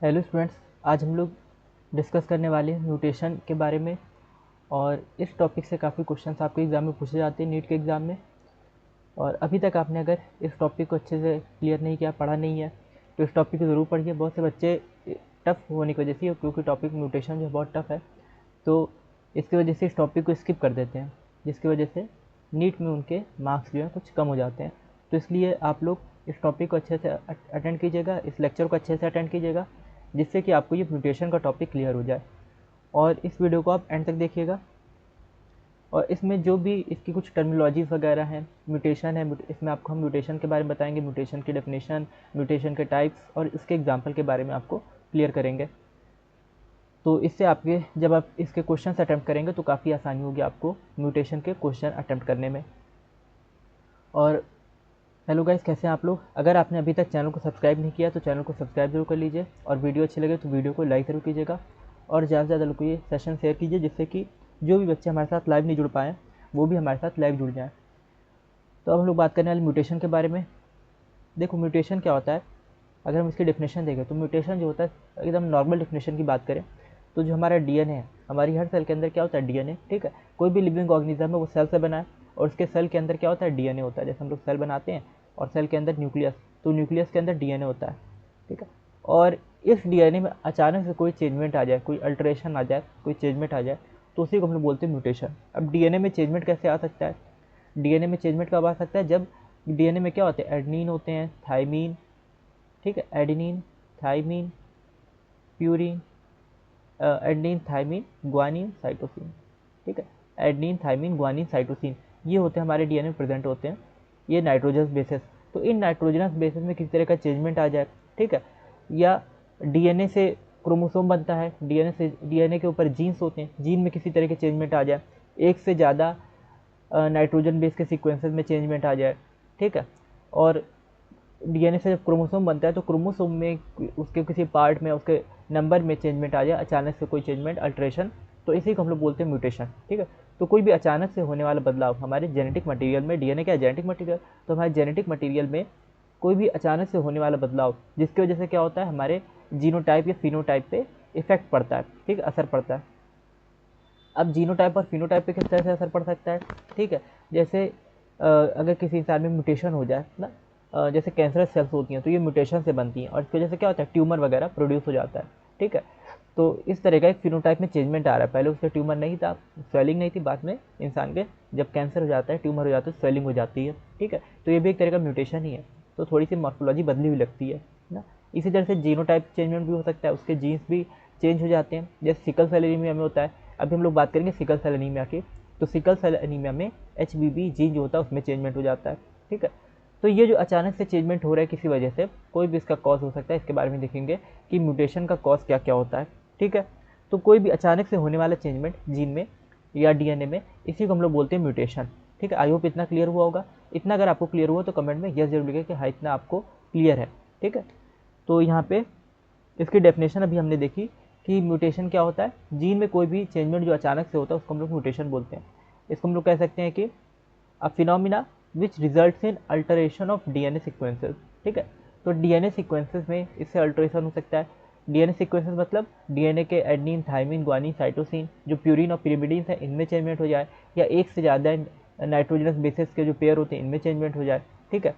Hello students, आज हम लोग डिस्कस करने वाले हैं म्यूटेशन के बारे में। और इस टॉपिक से काफ़ी क्वेश्चंस आपके एग्ज़ाम में पूछे जाते हैं, नीट के एग्ज़ाम में। और अभी तक आपने अगर इस टॉपिक को अच्छे से क्लियर नहीं किया, पढ़ा नहीं है, तो इस टॉपिक को ज़रूर पढ़िए। बहुत से बच्चे टफ़ होने की वजह से, क्योंकि टॉपिक म्यूटेशन जो है बहुत टफ़ है, तो इसकी वजह से इस टॉपिक को स्किप कर देते हैं, जिसकी वजह से नीट में उनके मार्क्स जो हैं कुछ कम हो जाते हैं। तो इसलिए आप लोग इस टॉपिक को अच्छे से अटेंड कीजिएगा, इस लेक्चर को अच्छे से अटेंड कीजिएगा, जिससे कि आपको ये म्यूटेशन का टॉपिक क्लियर हो जाए। और इस वीडियो को आप एंड तक देखिएगा। और इसमें जो भी इसकी कुछ टर्मिनोलॉजीज़ वगैरह हैं, म्यूटेशन है, इसमें आपको हम म्यूटेशन के बारे में बताएंगे, म्यूटेशन की डेफिनेशन, म्यूटेशन के टाइप्स और इसके एग्जाम्पल के बारे में आपको क्लियर करेंगे। तो इससे आपके जब आप इसके क्वेश्चन अटैम्प्ट करेंगे तो काफ़ी आसानी होगी आपको म्यूटेशन के क्वेश्चन अटैम्प्ट करने में। और हेलो गाइस, कैसे हैं आप लोग? अगर आपने अभी तक चैनल को सब्सक्राइब नहीं किया तो चैनल को सब्सक्राइब जरूर कर लीजिए, और वीडियो अच्छी लगे तो वीडियो को लाइक जरूर कीजिएगा, और ज़्यादा से ज़्यादा लोग को ये सेशन शेयर कीजिए, जिससे कि जो भी बच्चे हमारे साथ लाइव नहीं जुड़ पाएँ वो भी हमारे साथ लाइव जुड़ जाएँ। तो अब हम लोग बात करने वाले म्यूटेशन के बारे में। देखो, म्यूटेशन क्या होता है? अगर हम इसकी डेफिनेशन देखें तो म्यूटेशन जो होता है, एकदम नॉर्मल डेफिनेशन की बात करें तो जो हमारा डीएनए है, हमारी हर सेल के अंदर क्या होता है? डीएनए। ठीक है, कोई भी लिविंग ऑर्गेनिज्म है वो सेल से बना है, और उसके सेल के अंदर क्या होता है? डीएनए होता है। जैसे हम लोग सेल बनाते हैं और सेल के अंदर न्यूक्लियस, तो न्यूक्लियस के अंदर डीएनए होता है। ठीक है, और इस डीएनए में अचानक से कोई चेंजमेंट आ जाए, कोई अल्टरेशन आ जाए, कोई चेंजमेंट आ जाए, तो उसी को हम लोग बोलते हैं म्यूटेशन। अब डीएनए में चेंजमेंट कैसे आ सकता है? डीएनए में चेंजमेंट कब आ सकता है? जब डीएनए में क्या होते हैं? एडेनिन होते हैं, थाइमीन। ठीक है, adenine, thymine, purine, adenine, thymine, guanine, cytosine. ठीक है, एडेनिन, थाइमिन, ग्वानिन, साइटोसिन, ये होते हैं हमारे डीएनए में प्रेजेंट होते हैं, ये नाइट्रोजनस बेसिस। तो इन नाइट्रोजनस बेसिस में किसी तरह का चेंजमेंट आ जाए, ठीक है, या डीएनए से क्रोमोसोम बनता है, डीएनए के ऊपर जीन्स होते हैं, जीन में किसी तरह के चेंजमेंट आ जाए, एक से ज़्यादा नाइट्रोजन बेस के सीक्वेंसेस में चेंजमेंट आ जाए। ठीक है, और डीएनए से जब क्रोमोसोम बनता है तो क्रोमोसोम में उसके किसी पार्ट में, उसके नंबर में चेंजमेंट आ जाए, अचानक से कोई चेंजमेंट, अल्ट्रेशन, तो इसी को हम लोग बोलते हैं म्यूटेशन। ठीक है, तो कोई भी अचानक से होने वाला बदलाव हमारे जेनेटिक मटेरियल में, डीएनए क्या है? Genetic material. तो हमारे जेनेटिक मटेरियल में कोई भी अचानक से होने वाला बदलाव, जिसकी वजह से क्या होता है? हमारे जीनोटाइप या फिनोटाइप पे इफेक्ट पड़ता है, ठीक है, असर पड़ता है। अब जीनोटाइप और फिनोटाइप पे किस तरह से असर पड़ सकता है? ठीक है, जैसे अगर किसी इंसान में म्यूटेशन हो जाए ना, जैसे कैंसरस सेल्स होती हैं तो ये म्यूटेशन से बनती हैं, और इसकी वजह से क्या होता है? ट्यूमर वगैरह प्रोड्यूस हो जाता है। ठीक है, तो इस तरह का एक फिनोटाइप में चेंजमेंट आ रहा है। पहले उससे ट्यूमर नहीं था, स्वेलिंग नहीं थी, बाद में इंसान के जब कैंसर हो जाता है, ट्यूमर हो जाता है, स्वेलिंग हो जाती है। ठीक है, तो ये भी एक तरह का म्यूटेशन ही है, तो थोड़ी सी मॉर्फोलॉजी बदली हुई लगती है ना। इसी तरह से जीनोटाइप चेंजमेंट भी हो सकता है, उसके जीन्स भी चेंज हो जाते हैं, जैसे सिकल सेल एनीमिया में होता है। अभी हम लोग बात करेंगे सिकल सेल एनीमिया की, तो सिकल सेल एनीमिया में एचबीबी जीन जो होता है उसमें चेंजमेंट हो जाता है। ठीक है, तो ये जो अचानक से चेंजमेंट हो रहा है किसी वजह से, कोई भी इसका कॉज हो सकता है, इसके बारे में देखेंगे कि म्यूटेशन का कॉज क्या क्या होता है। ठीक है, तो कोई भी अचानक से होने वाला चेंजमेंट जीन में या डीएनए में, इसी को हम लोग बोलते हैं म्यूटेशन। ठीक है, आई होप इतना क्लियर हुआ होगा। इतना अगर आपको क्लियर हुआ तो कमेंट में यस जरूर लिखें कि हाँ इतना आपको क्लियर है। ठीक है, तो यहाँ पे इसकी डेफिनेशन अभी हमने देखी कि म्यूटेशन क्या होता है। जीन में कोई भी चेंजमेंट जो अचानक से होता है उसको हम लोग म्यूटेशन बोलते हैं। इसको हम लोग कह सकते हैं कि a phenomena which results in alteration of DNA sequences. ठीक है, तो डीएनए सीक्वेंसेस में इससे अल्टरेशन हो सकता है। डीएनए सीक्वेंसेस मतलब डीएनए के एडेनिन, थाइमिन, ग्वानिन, साइटोसिन, जो प्यूरिन और पिरिमिडीन है, इनमें चेंजमेंट हो जाए, या एक से ज़्यादा नाइट्रोजनस बेसिस के जो पेयर होते हैं इनमें चेंजमेंट हो जाए। ठीक है,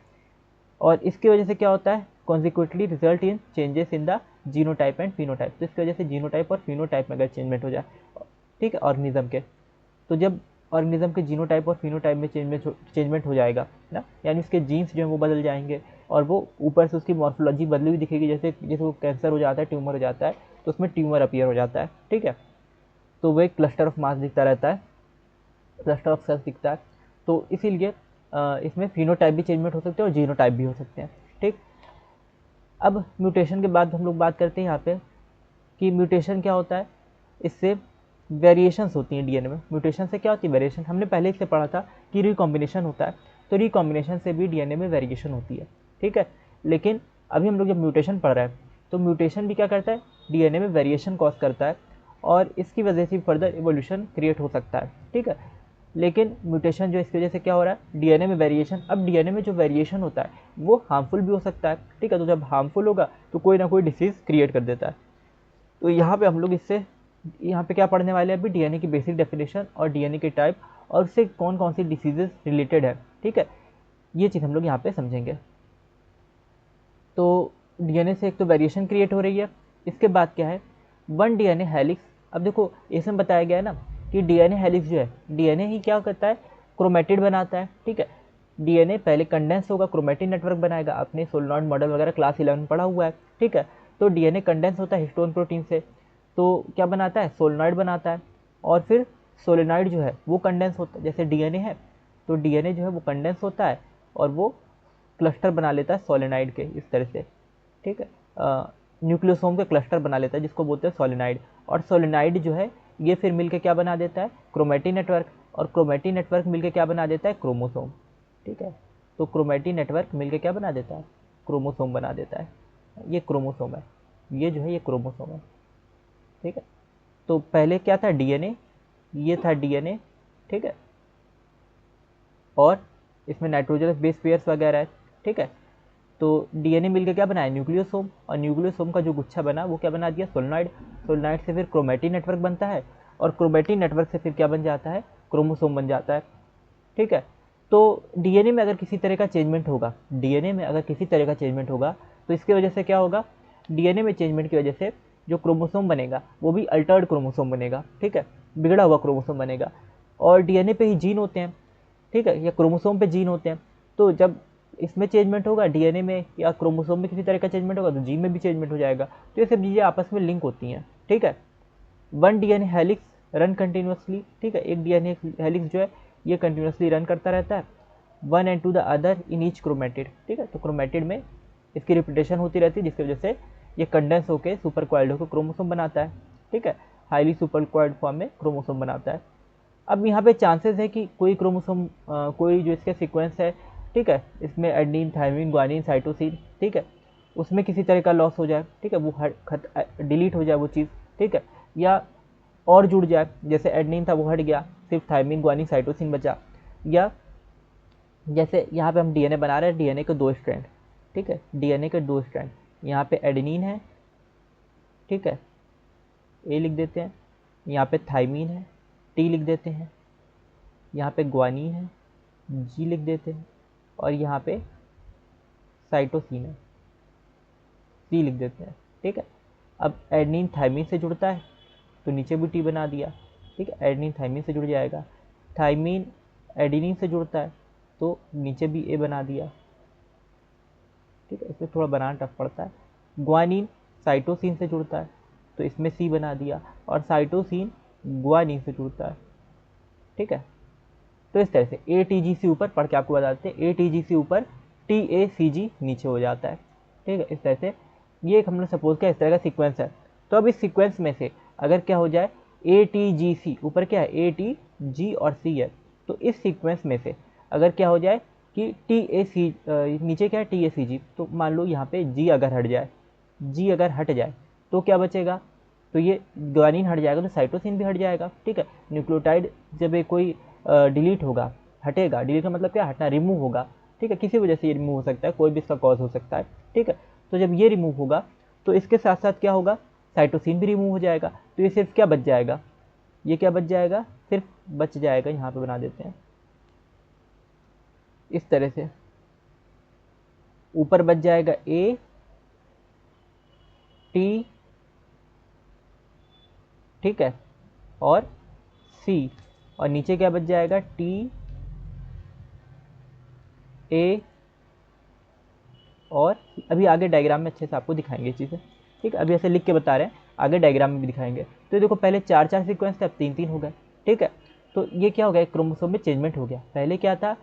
और इसकी वजह से क्या होता है? Consequently result in changes in the genotype and phenotype. तो इसकी वजह से जीनोटाइप और फिनोटाइप में अगर चेंजमेंट हो जाए, ठीक है, ऑर्गेनिज्म के, तो जब ऑर्गेनिज्म के जीनोटाइप और फिनोटाइप में चेंजमेंट हो जाएगा ना, यानी उसके जीन्स जो हैं वो बदल जाएंगे, और वो ऊपर से उसकी मॉर्फोलॉजी बदली हुई दिखेगी। जैसे जैसे वो कैंसर हो जाता है, ट्यूमर हो जाता है, तो उसमें ट्यूमर अपीयर हो जाता है। ठीक है, तो वो एक क्लस्टर ऑफ मास दिखता रहता है, क्लस्टर ऑफ सेल्स दिखता है। तो इसीलिए इसमें फिनोटाइप भी चेंजमेंट हो सकते हैं और जीनोटाइप भी हो सकते हैं। ठीक, अब म्यूटेशन के बाद हम लोग बात करते हैं यहाँ पे कि म्यूटेशन क्या होता है। इससे वेरिएशंस होती हैं डीएनए में। म्यूटेशन से क्या होती है? वेरिएशन। हमने पहले इससे पढ़ा था कि रिकॉम्बिनेशन होता है, तो रिकॉम्बिनेशन से भी डीएनए में वेरिएशन होती है। ठीक है, लेकिन अभी हम लोग जब म्यूटेशन पढ़ रहे हैं तो म्यूटेशन भी क्या करता है? डीएनए में वेरिएशन कॉज करता है, और इसकी वजह से फर्दर इवोल्यूशन क्रिएट हो सकता है। ठीक है, लेकिन म्यूटेशन जो इसकी वजह से क्या हो रहा है, डीएनए में वेरिएशन। अब डीएनए में जो वेरिएशन होता है वो हार्मफुल भी हो सकता है, ठीक है। तो जब हार्मफुल होगा तो कोई ना कोई डिसीज़ क्रिएट कर देता है। तो यहाँ पे हम लोग इससे यहाँ पे क्या पढ़ने वाले हैं अभी, डीएनए की बेसिक डेफिनेशन और डीएनए के टाइप और उससे कौन कौन सी डिसीजेज रिलेटेड है, ठीक है। ये चीज़ हम लोग यहाँ पे समझेंगे। तो डीएनए से एक तो वेरिएशन क्रिएट हो रही है, इसके बाद क्या है, वन डीएनए हेलिक्स। अब देखो इसमें बताया गया है ना कि डीएनए हेलिक्स जो है, डीएनए ही क्या करता है, क्रोमेटिड बनाता है, ठीक है। डीएनए पहले कंडेंस होगा, क्रोमेटिड नेटवर्क बनाएगा, आपने सोलेनॉइड मॉडल वगैरह क्लास 11 पढ़ा हुआ है, ठीक है। तो डीएनए कंडेंस होता है हिस्टोन प्रोटीन से, तो क्या बनाता है, सोलेनॉइड बनाता है। और फिर सोलेनॉइड जो है वो कंडेंस होता है, जैसे डीएनए है तो डीएनए जो है वो कंडेंस होता है और वो क्लस्टर बना लेता है सोलेनाइड के, इस तरह से, ठीक है। न्यूक्लियोसोम के क्लस्टर बना लेता है जिसको बोलते हैं सोलेनाइड। और सोलेनाइड जो है ये फिर मिलकर क्या बना देता है, क्रोमेटिन नेटवर्क। और क्रोमेटिन नेटवर्क मिलकर क्या बना देता है, क्रोमोसोम, ठीक है। तो क्रोमेटिन नेटवर्क मिलकर क्या बना देता है, क्रोमोसोम बना देता है। ये क्रोमोसोम है, ये जो है ये क्रोमोसोम है, ठीक है। तो पहले क्या था, डीएनए, ये था डीएनए, ठीक है। और इसमें नाइट्रोजनस बेस पेयर्स वगैरह है, ठीक है। तो डीएनए मिलकर क्या बनाया, न्यूक्लियोसोम। और न्यूक्लियोसोम का जो गुच्छा बना वो क्या बना दिया, सोलेनॉइड। सोलेनॉइड से फिर क्रोमेटिन नेटवर्क बनता है और क्रोमेटिन नेटवर्क से फिर क्या बन जाता है, क्रोमोसोम बन जाता है, ठीक है। तो डीएनए में अगर किसी तरह का चेंजमेंट होगा, डीएनए में अगर किसी तरह का चेंजमेंट होगा तो इसकी वजह से क्या होगा, डीएनए में चेंजमेंट की वजह से जो क्रोमोसोम बनेगा वो भी अल्टर्ड क्रोमोसोम बनेगा, ठीक है, बिगड़ा हुआ क्रोमोसोम बनेगा। और डीएनए पे ही जीन होते हैं, ठीक है, या क्रोमोसोम पे जीन होते हैं। तो जब इसमें चेंजमेंट होगा डीएनए में या क्रोमोसोम में किसी तरह का चेंजमेंट होगा तो जीन में भी चेंजमेंट हो जाएगा। तो ये सब चीज़ें आपस में लिंक होती हैं, ठीक है। One DNA helix run continuously, ठीक है। एक डीएनए हेलिक्स जो है ये कंटिन्यूसली रन करता रहता है, one and two the other in each chromatid, ठीक है। तो क्रोमेटिड में इसकी रिपीटेशन होती रहती है जिसकी वजह से ये कंडेंस होकर सुपर क्वाइल्ड होकर क्रोमोसोम बनाता है, ठीक है। हाईली सुपर क्वाइल्ड फॉर्म में क्रोमोसोम बनाता है। अब यहाँ पे चांसेस है कि कोई क्रोमोसोम कोई जो इसका सीक्वेंस है, ठीक है, इसमें एडनिन, थायमिन, ग्वानिन, साइटोसिन, ठीक है, उसमें किसी तरह का लॉस हो जाए, ठीक है, वो डिलीट हो जाए वो चीज़, ठीक है, या और जुड़ जाए, जैसे एडनिन था वो हट गया, सिर्फ थायमिन, ग्वानिन, साइटोसिन बचा। या जैसे यहाँ पे हम डीएनए बना रहे हैं, डीएनए के दो स्ट्रैंड, ठीक है, डीएनए के दो स्ट्रैंड, यहाँ पे एडेनिन है, ठीक है, ए लिख देते हैं, यहाँ पे थायमिन है, टी लिख देते हैं, यहाँ पे ग्वानिन है, जी लिख देते हैं, और यहाँ पे साइटोसिन है, सी लिख देते हैं, ठीक है। अब एडनिन थायमिन से जुड़ता है तो नीचे भी टी बना दिया, ठीक है, एडनिन थायमिन से जुड़ जाएगा। थायमिन एडेनिन से जुड़ता है तो नीचे भी ए बना दिया, ठीक है, इसमें थोड़ा बनाना टफ पड़ता है। ग्वानिन साइटोसिन से जुड़ता है तो इसमें सी बना दिया, और साइटोसिन ग्वानिन से जुड़ता है, ठीक है। तो इस तरह से ए टी जी सी ऊपर पढ़ के आपको बताते हैं, ए टी जी सी ऊपर टी ए सी जी नीचे हो जाता है, ठीक है। इस तरह से ये एक हमने सपोज किया इस तरह का सीक्वेंस है। तो अब इस सीक्वेंस में से अगर क्या हो जाए, ए टी जी सी ऊपर क्या है, ए टी जी और सी है, तो इस सीक्वेंस में से अगर क्या हो जाए कि टी ए सी नीचे क्या है, टी ए सी जी, तो मान लो यहाँ पे जी अगर हट जाए, जी अगर हट जाए तो क्या बचेगा, तो ये ग्वानिन हट जाएगा तो साइटोसिन भी हट जाएगा, ठीक है। न्यूक्लियोटाइड जब ये कोई डिलीट होगा, हटेगा, डिलीट का मतलब क्या, हटना, रिमूव होगा, ठीक है, किसी वजह से ये रिमूव हो सकता है, कोई भी इसका कॉज हो सकता है, ठीक है। तो जब ये रिमूव होगा तो इसके साथ साथ क्या होगा, साइटोसिन भी रिमूव हो जाएगा, तो ये सिर्फ क्या बच जाएगा, ये क्या बच जाएगा, सिर्फ बच जाएगा, यहाँ पे बना देते हैं इस तरह से, ऊपर बच जाएगा ए टी, ठीक है, और सी, और नीचे क्या बच जाएगा, टी ए, और अभी आगे डायग्राम में अच्छे से आपको दिखाएंगे चीज़ें, ठीक है, अभी ऐसे लिख के बता रहे हैं, आगे डायग्राम में भी दिखाएंगे। तो देखो पहले 4 सीक्वेंस थे, अब 3 हो गए, ठीक है। तो ये क्या हो गया, एक क्रोमोसोम में चेंजमेंट हो गया, पहले क्या था,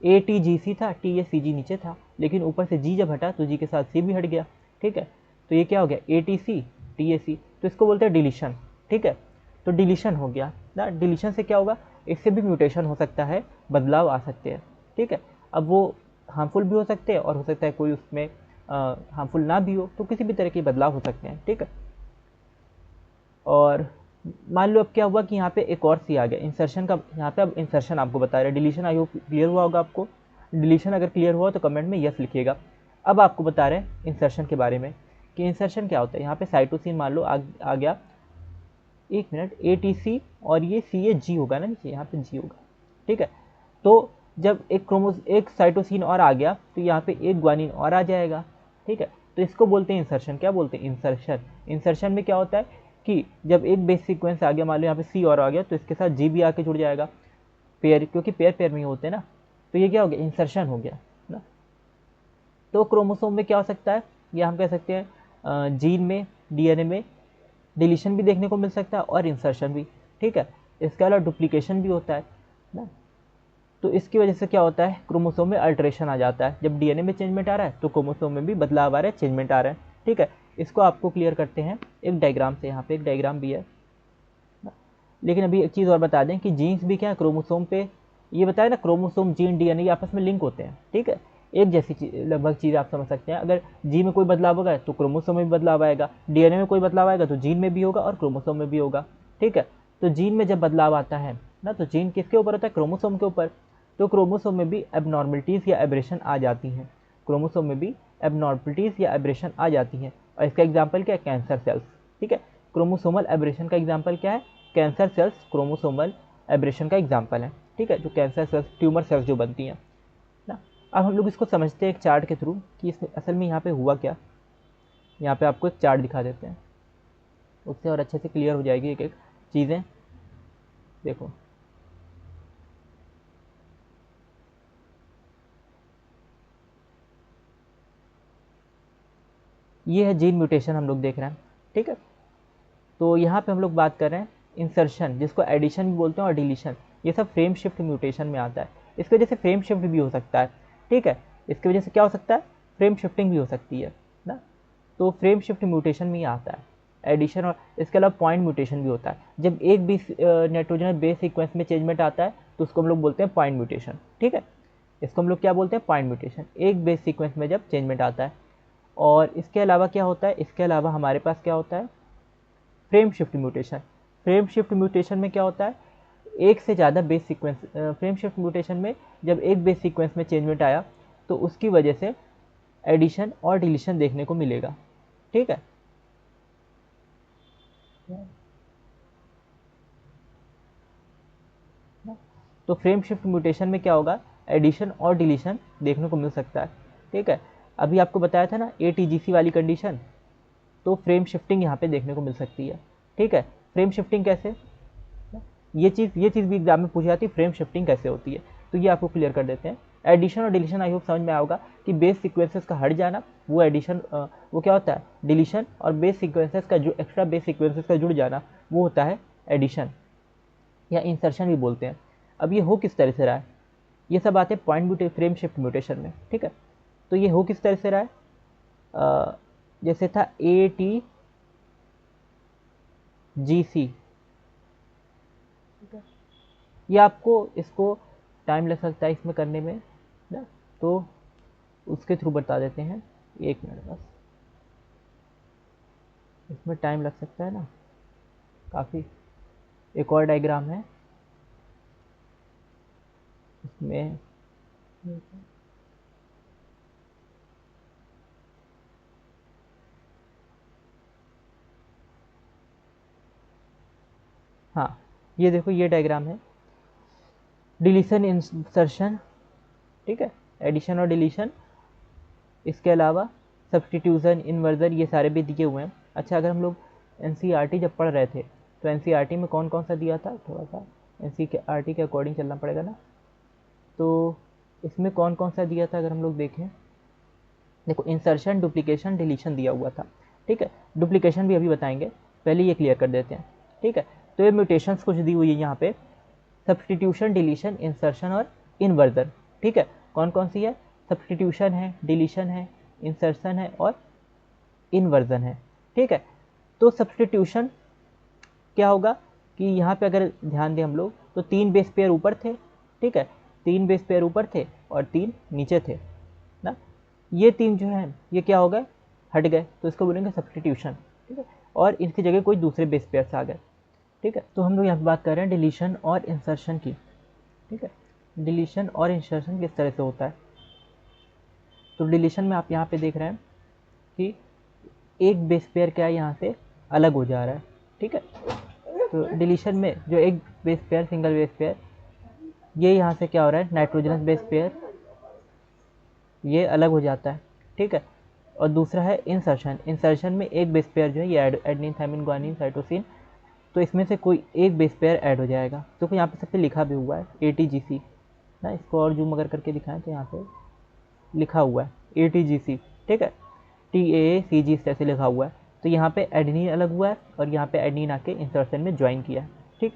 ए टी जी सी था, टी ए सी जी नीचे था, लेकिन ऊपर से जी जब हटा तो जी के साथ सी भी हट गया, ठीक है। तो ये क्या हो गया, A T C T A सी, तो इसको बोलते हैं डिलीशन, ठीक है। तो डिलीशन हो गया ना, डिलीशन से क्या होगा, इससे भी म्यूटेशन हो सकता है, बदलाव आ सकते हैं, ठीक है। अब वो हार्मफुल भी हो सकते हैं और हो सकता है कोई उसमें हार्मफुल ना भी हो, तो किसी भी तरह के बदलाव हो सकते हैं, ठीक है। और मान लो अब क्या हुआ कि यहाँ पे एक और सी आ गया इंसर्शन का, यहाँ पे अब इंसर्शन आपको बता रहे हैं। डिलीशन आई होप क्लियर हुआ होगा आपको। डिलीशन अगर क्लियर हुआ तो कमेंट में यस लिखिएगा। अब आपको बता रहे हैं इंसर्शन के बारे में कि इंसर्शन क्या होता है। यहाँ पे साइटोसिन मान लो आ गया, एक मिनट, ATC और ये CAG होगा ना नीचे, यहाँ पे G होगा, ठीक है। तो जब एक साइटोसिन और आ गया तो यहाँ पे एक ग्वानिन और आ जाएगा, ठीक है। तो इसको बोलते हैं इंसर्शन। क्या बोलते हैं? इंसर्शन। इंसर्शन में क्या होता है कि जब एक बेस सीक्वेंस आ गया, मान लो यहाँ पे C और आ गया, तो इसके साथ G भी आके जुड़ जाएगा, पेयर, क्योंकि पेयर पेयर में होते हैं ना। तो ये क्या हो गया? इंसर्शन हो गया ना। तो क्रोमोसोम में क्या हो सकता है, या हम कह सकते हैं जीन में, DNA में डिलीशन भी देखने को मिल सकता है और इंसर्शन भी, ठीक है। इसके अलावा डुप्लीकेशन भी होता है ना। तो इसकी वजह से क्या होता है, क्रोमोसोम में अल्ट्रेशन आ जाता है। जब DNA में चेंजमेंट आ रहा है तो क्रोमोसोम में भी बदलाव आ रहा है, चेंजमेंट आ रहा है, ठीक है। इसको आपको क्लियर करते हैं एक डायग्राम से। यहाँ पे एक डायग्राम भी है, लेकिन अभी एक चीज़ और बता दें कि जीन्स भी क्या है क्रोमोसोम पे, ये बताया ना, क्रोमोसोम, जीन, DNA ये आपस में लिंक होते हैं, ठीक है। एक जैसी लगभग चीज़ आप समझ सकते हैं। अगर जी में कोई बदलाव होगा तो क्रोमोसोम में भी बदलाव आएगा, DNA में कोई बदलाव आएगा तो जीन में भी होगा और क्रोमोसोम में भी होगा, ठीक है। तो जीन में जब बदलाव आता है ना, तो जीन किसके ऊपर होता है? क्रोमोसोम के ऊपर। तो क्रोमोसोम में भी एबनॉर्मलिटीज़ या एब्रेशन आ जाती हैं, क्रोमोसोम में भी एबनॉर्मलिटीज़ या एब्रेशन आ जाती हैं। और इसका एग्जाम्पल क्या है? कैंसर सेल्स, ठीक है। क्रोमोसोमल एब्रेशन का एग्जाम्पल क्या है? कैंसर सेल्स क्रोमोसोमल एब्रेशन का एग्जाम्पल है, ठीक है। जो कैंसर सेल्स, ट्यूमर सेल्स जो बनती हैं ना। अब हम लोग इसको समझते हैं एक चार्ट के थ्रू कि इसमें असल में यहाँ पे हुआ क्या। यहाँ पे आपको एक चार्ट दिखा देते हैं, उससे और अच्छे से क्लियर हो जाएगी एक एक चीज़ें। देखो, ये है जीन म्यूटेशन हम लोग देख रहे हैं, ठीक है। तो यहाँ पे हम लोग बात कर रहे हैं इंसर्शन, जिसको एडिशन भी बोलते हैं, और डिलीशन, ये सब फ्रेम शिफ्ट म्यूटेशन में आता है। इसकी वजह से फ्रेम शिफ्ट भी हो सकता है, ठीक है। इसकी वजह से क्या हो सकता है? फ्रेम शिफ्टिंग भी हो सकती है ना। तो फ्रेम शिफ्ट म्यूटेशन में ही आता है एडिशन। और इसके अलावा पॉइंट म्यूटेशन भी होता है। जब एक भी नाइट्रोजन बेस सीक्वेंस में चेंजमेंट आता है तो उसको हम लोग बोलते हैं पॉइंट म्यूटेशन, ठीक है। इसको हम लोग क्या बोलते हैं? पॉइंट म्यूटेशन, एक बेस सीक्वेंस में जब चेंजमेंट आता है। और इसके अलावा क्या होता है? इसके अलावा हमारे पास क्या होता है? Frame shift mutation. Frame shift mutation में क्या होता है? एक से ज़्यादा base sequence, frame shift mutation में जब एक बेस सीक्वेंस में चेंजमेंट आया तो उसकी वजह से एडिशन और डिलीशन देखने को मिलेगा, ठीक है। तो फ्रेम शिफ्ट म्यूटेशन में क्या होगा? एडिशन और डिलीशन देखने को मिल सकता है, ठीक है। अभी आपको बताया था ना ATGC वाली कंडीशन, तो फ्रेम शिफ्टिंग यहाँ पे देखने को मिल सकती है, ठीक है। फ्रेम शिफ्टिंग कैसे? ये चीज़ भी एग्जाम में पूछी जाती है, फ्रेम शिफ्टिंग कैसे होती है। तो ये आपको क्लियर कर देते हैं। एडिशन और डिलीशन आई होप समझ में आया होगा कि बेस सीक्वेंसेस का हट जाना वो एडिशन, वो क्या होता है? डिलीशन। और बेस सीक्वेंसेस का जो एक्स्ट्रा बेस सीक्वेंसेस का जुड़ जाना वो होता है एडिशन, या इंसर्शन भी बोलते हैं। अब ये हो किस तरह से रहा है? ये सब आते हैं पॉइंट फ्रेम शिफ्ट म्यूटेशन में, ठीक है। तो ये हो किस तरह से रहा है? जैसे था ATGC, ये आपको इसको टाइम लग सकता है इसमें करने में ना, तो उसके थ्रू बता देते हैं। एक मिनट बस, इसमें टाइम लग सकता है ना काफ़ी। एक और डायग्राम है इसमें, हाँ, ये देखो, ये डायग्राम है डिलीशन इंसर्शन, ठीक है। एडिशन और डिलीशन, इसके अलावा सब्सटीट्यूशन, इन्वर्जन, ये सारे भी दिए हुए हैं। अच्छा, अगर हम लोग NCERT जब पढ़ रहे थे तो NCERT में कौन कौन सा दिया था? थोड़ा सा NCERT के अकॉर्डिंग चलना पड़ेगा ना। तो इसमें कौन कौन सा दिया था अगर हम लोग देखें, देखो इंसर्शन, डुप्लीकेशन, डिलीशन दिया हुआ था, ठीक है। डुप्लीकेशन भी अभी बताएंगे, पहले ये क्लियर कर देते हैं, ठीक है। तो ये म्यूटेशंस कुछ दी हुई है यहाँ पे, सब्सटीट्यूशन, डिलीशन, इंसर्शन और इन्वर्जन, ठीक है। कौन कौन सी है? सब्सटीट्यूशन है, डिलीशन है, इंसर्शन है और इन्वर्जन है, ठीक है। तो सब्सटीट्यूशन क्या होगा कि यहाँ पे अगर ध्यान दें हम लोग तो 3 बेस पेयर ऊपर थे, ठीक है। 3 बेस पेयर ऊपर थे और 3 नीचे थे ना। ये 3 जो हैं ये क्या हो गए? हट गए, तो इसको बोलेंगे सब्सटीट्यूशन, ठीक है। और इनकी जगह कोई दूसरे बेस पेयर से आ गए। ठीक है। तो हम लोग यहाँ पे बात कर रहे हैं डिलीशन और इंसर्शन की। ठीक है, डिलीशन और इंसर्शन किस तरह से होता है। तो डिलीशन में आप यहाँ पे देख रहे हैं कि एक बेस पेयर क्या है यहाँ से अलग हो जा रहा है। ठीक है, तो डिलीशन में जो एक base pair, single base pair, ये यहाँ से क्या हो रहा है, नाइट्रोजनस बेस पेयर ये अलग हो जाता है। ठीक है, और दूसरा है इंसर्शन। इंसर्शन में एक बेस पेयर जो है ये एडेनिन, थाइमिन, ग्वानिन, साइटोसिन, तो इसमें से कोई एक बेस पेयर ऐड हो जाएगा। तो यहाँ पे सब पे लिखा भी हुआ है ATGC ना, इसको और जूम अगर करके दिखाएं तो यहाँ पे लिखा हुआ है ATGC। ठीक है, TAACG इस तरह से लिखा हुआ है। तो यहाँ पे एडेनिन अलग हुआ है और यहाँ पे एडेनिन आके इंसर्शन में ज्वाइन किया है। ठीक,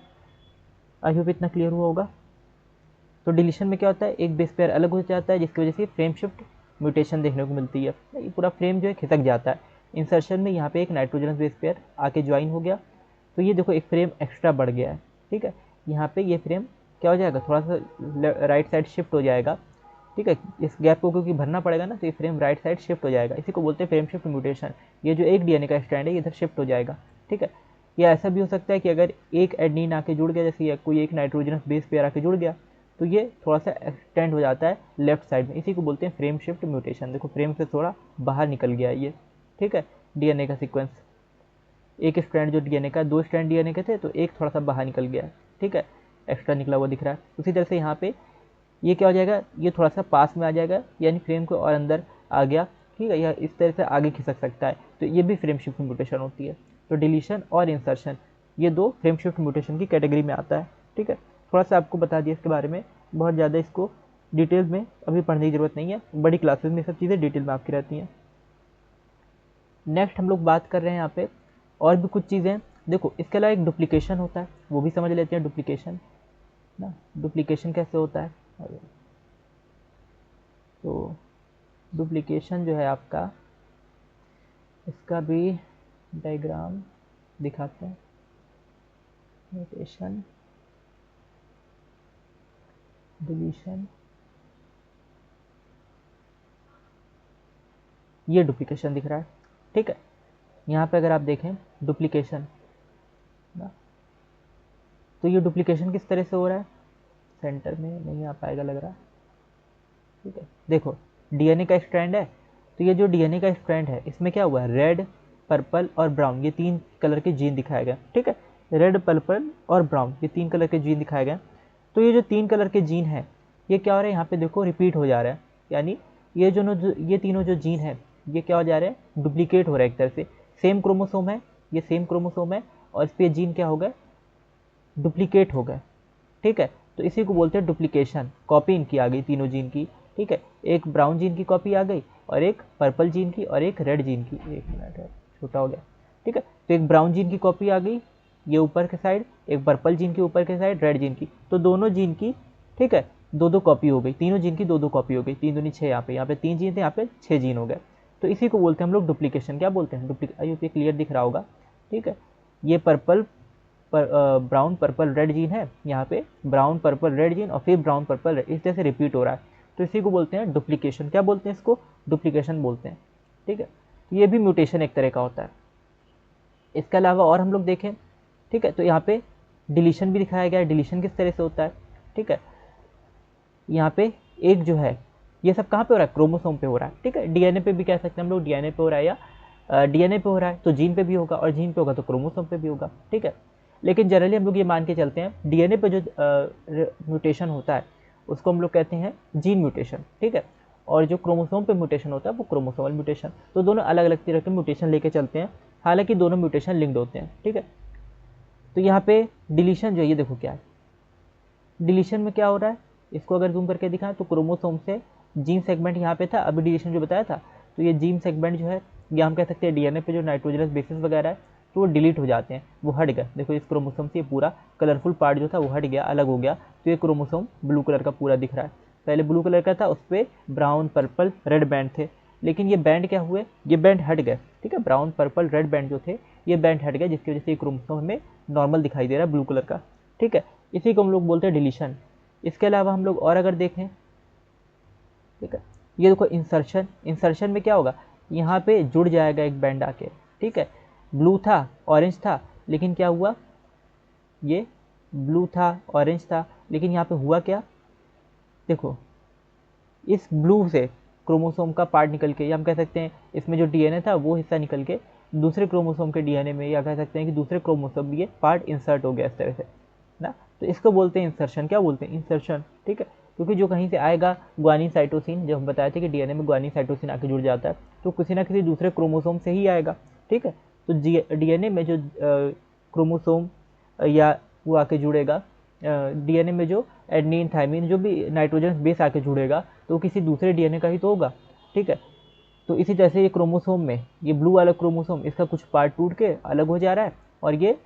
आई होप इतना क्लियर हुआ होगा। तो डिलीशन में क्या होता है, एक बेस पेयर अलग हो जाता है जिसकी वजह से फ्रेम शिफ्ट म्यूटेशन देखने को मिलती है, ये पूरा फ्रेम जो है खिसक जाता है। इंसर्शन में यहाँ पे एक नाइट्रोजनस बेस पेयर आके ज्वाइन हो गया, तो ये देखो एक फ्रेम एक्स्ट्रा बढ़ गया है। ठीक है, यहाँ पे ये फ्रेम क्या हो जाएगा, थोड़ा सा राइट साइड शिफ्ट हो जाएगा। ठीक है, इस गैप को क्योंकि भरना पड़ेगा ना, तो ये फ्रेम राइट साइड शिफ्ट हो जाएगा, इसी को बोलते हैं फ्रेम शिफ्ट म्यूटेशन। ये जो एक DNA का स्ट्रैंड है इधर शिफ्ट हो जाएगा। ठीक है, या ऐसा भी हो सकता है कि अगर एक एडेनिन आके जुड़ गया, जैसे कोई एक नाइट्रोजनस बेस पेयर आके जुड़ गया, तो ये थोड़ा सा एक्सटेंड हो जाता है लेफ्ट साइड में, इसी को बोलते हैं फ्रेम शिफ्ट म्यूटेशन। देखो फ्रेम से थोड़ा बाहर निकल गया ये। ठीक है, DNA का सीक्वेंस, एक स्ट्रैंड जो DNA का, 2 स्ट्रैंड DNA के थे, तो एक थोड़ा सा बाहर निकल गया। ठीक है, एक्स्ट्रा निकला हुआ दिख रहा है। उसी तरह से यहाँ पे ये क्या हो जाएगा, ये थोड़ा सा पास में आ जाएगा, यानी फ्रेम को और अंदर आ गया। ठीक है, या इस तरह से आगे खिसक सकता है, तो ये भी फ्रेम शिफ्ट म्यूटेशन होती है। तो डिलीशन और इंसर्शन ये दो फ्रेम शिफ्ट म्यूटेशन की कैटेगरी में आता है। ठीक है, थोड़ा सा आपको बता दिया इसके बारे में, बहुत ज़्यादा इसको डिटेल में अभी पढ़ने की ज़रूरत नहीं है, बड़ी क्लासेस में सब चीज़ें डिटेल में आपकी रहती हैं। नेक्स्ट हम लोग बात कर रहे हैं यहाँ पे और भी कुछ चीज़ें। देखो इसके अलावा एक डुप्लीकेशन होता है, वो भी समझ लेते हैं डुप्लीकेशन ना। डुप्लीकेशन कैसे होता है, तो डुप्लीकेशन जो है आपका, इसका भी डायग्राम दिखाते हैं। म्यूटेशन, डिलीशन, ये डुप्लीकेशन दिख रहा है। ठीक है, यहाँ पे अगर आप देखें डुप्लीकेशन ना, तो ये डुप्लीकेशन किस तरह से हो रहा है, सेंटर में नहीं आ पाएगा लग रहा। ठीक है, देखो DNA का स्ट्रैंड है, तो ये जो DNA का स्ट्रैंड है इसमें क्या हुआ है, रेड, पर्पल और ब्राउन, ये 3 कलर के जीन दिखाए गए। ठीक है, रेड, पर्पल और ब्राउन, ये 3 कलर के जीन दिखाए गए। तो ये जो 3 कलर के जीन है, ये क्या हो रहा है, यहाँ पे देखो रिपीट हो जा रहा है, यानी ये तीनों जो जीन है ये क्या हो जा रहे हैं, डुप्लीकेट हो रहा है एक तरह से। सेम क्रोमोसोम है, ये सेम क्रोमोसोम है, और इस पर जीन क्या हो गए, डुप्लीकेट हो गए। ठीक है, तो इसी को बोलते हैं डुप्लीकेशन, कॉपी इनकी आ गई तीनों जीन की। ठीक है, एक ब्राउन जीन की कॉपी आ गई और एक पर्पल जीन की और एक रेड जीन की, एक मिनट है छोटा हो गया। ठीक है, तो एक ब्राउन जीन की कॉपी आ गई ये ऊपर के साइड, एक पर्पल जीन की ऊपर के साइड, रेड जीन की, तो दोनों जीन की, ठीक है, 2-2 कॉपी हो गई, तीनों जीन की 2-2 कॉपी हो गई, 3 दूनी 6, यहाँ पे 3 जीन थे, यहाँ पे 6 जीन हो गए। तो इसी को बोलते हैं हम लोग डुप्लीकेशन। क्या बोलते हैं, डुप्लीकेशन, क्लियर दिख रहा होगा। ठीक है, ये purple brown purple red gene है, यहाँ पे ब्राउन पर्पल रेड जीन और फिर ब्राउन पर्पल रेड, इस तरह से रिपीट हो रहा है, तो इसी को बोलते हैं डुप्लीकेशन। क्या बोलते हैं इसको, डुप्लीकेशन बोलते हैं। ठीक है, ये भी म्यूटेशन एक तरह का होता है। इसके अलावा और हम लोग देखें, ठीक है, तो यहाँ पे डिलीशन भी दिखाया गया है। डिलीशन किस तरह से होता है, ठीक है, यहाँ पे एक जो है, ये सब कहाँ पे हो रहा है, क्रोमोसोम पे हो रहा है। ठीक है, DNA पे भी कह सकते हैं हम लोग, DNA पे हो रहा है, या DNA पे हो रहा है तो जीन पे भी होगा, और जीन पे होगा तो क्रोमोसोम पे भी होगा। ठीक है, लेकिन जनरली हम लोग ये मान के चलते हैं DNA पे जो म्यूटेशन होता है उसको हम लोग कहते हैं जीन म्यूटेशन। ठीक है, और जो क्रोमोसोम पे म्यूटेशन होता है वो क्रोमोसोमल म्यूटेशन। तो दोनों अलग अलग तरह के म्यूटेशन लेके चलते हैं, हालांकि दोनों म्यूटेशन लिंक्ड होते हैं। ठीक है, तो यहाँ पे डिलीशन जो है, ये देखो क्या है, डिलीशन में क्या हो रहा है, इसको अगर जूम करके दिखाएं तो क्रोमोसोम से जीन सेगमेंट यहाँ पे था, अभी डिलीशन जो बताया था, तो ये जीन सेगमेंट जो है, या हम कह सकते हैं DNA पे जो नाइट्रोजनस बेसिस वगैरह है, तो वो डिलीट हो जाते हैं, वो हट गए। देखो इस क्रोमोसोम से पूरा कलरफुल पार्ट जो था वो हट गया, अलग हो गया, तो ये क्रोमोसोम ब्लू कलर का पूरा दिख रहा है। पहले ब्लू कलर का था, उस पर ब्राउन पर्पल रेड बैंड थे, लेकिन ये बैंड क्या हुए, ये बैंड हट गए। ठीक है, ब्राउन पर्पल रेड बैंड जो थे ये बैंड हट गए, जिसकी वजह से ये क्रोमोसोम हमें नॉर्मल दिखाई दे रहा है ब्लू कलर का। ठीक है, इसी को हम लोग बोलते हैं डिलीशन। इसके अलावा हम लोग और अगर देखें, ठीक है, ये देखो इंसर्शन। इंसर्शन में क्या होगा, यहाँ पे जुड़ जाएगा एक बैंड आके। ठीक है, ब्लू था, ऑरेंज था, लेकिन क्या हुआ, ये ब्लू था, ऑरेंज था, लेकिन यहाँ पे हुआ क्या, देखो इस ब्लू से क्रोमोसोम का पार्ट निकल के, या हम कह सकते हैं इसमें जो डीएनए था वो हिस्सा निकल के दूसरे क्रोमोसोम के डीएनए में, या कह सकते हैं कि दूसरे क्रोमोसोम में ये पार्ट इंसर्ट हो गया इस तरह से ना, तो इसको बोलते हैं इंसर्शन। क्या बोलते हैं, इंसर्शन, ठीक है। क्योंकि जो कहीं से आएगा ग्वानिन साइटोसिन, जो हम बताए थे कि डीएनए में ग्वानिन साइटोसिन आके जुड़ जाता है, तो किसी ना किसी दूसरे क्रोमोसोम से ही आएगा, ठीक है। तो डीएनए में जो क्रोमोसोम या वो आके जुड़ेगा, डीएनए में जो एडनिन थायमिन जो भी नाइट्रोजन बेस आके जुड़ेगा, तो किसी दूसरे डीएनए का ही तो होगा, ठीक है। तो इसी तरह से ये क्रोमोसोम में ये ब्लू वाला क्रोमोसोम, इसका कुछ पार्ट टूट के अलग हो जा रहा है, और ये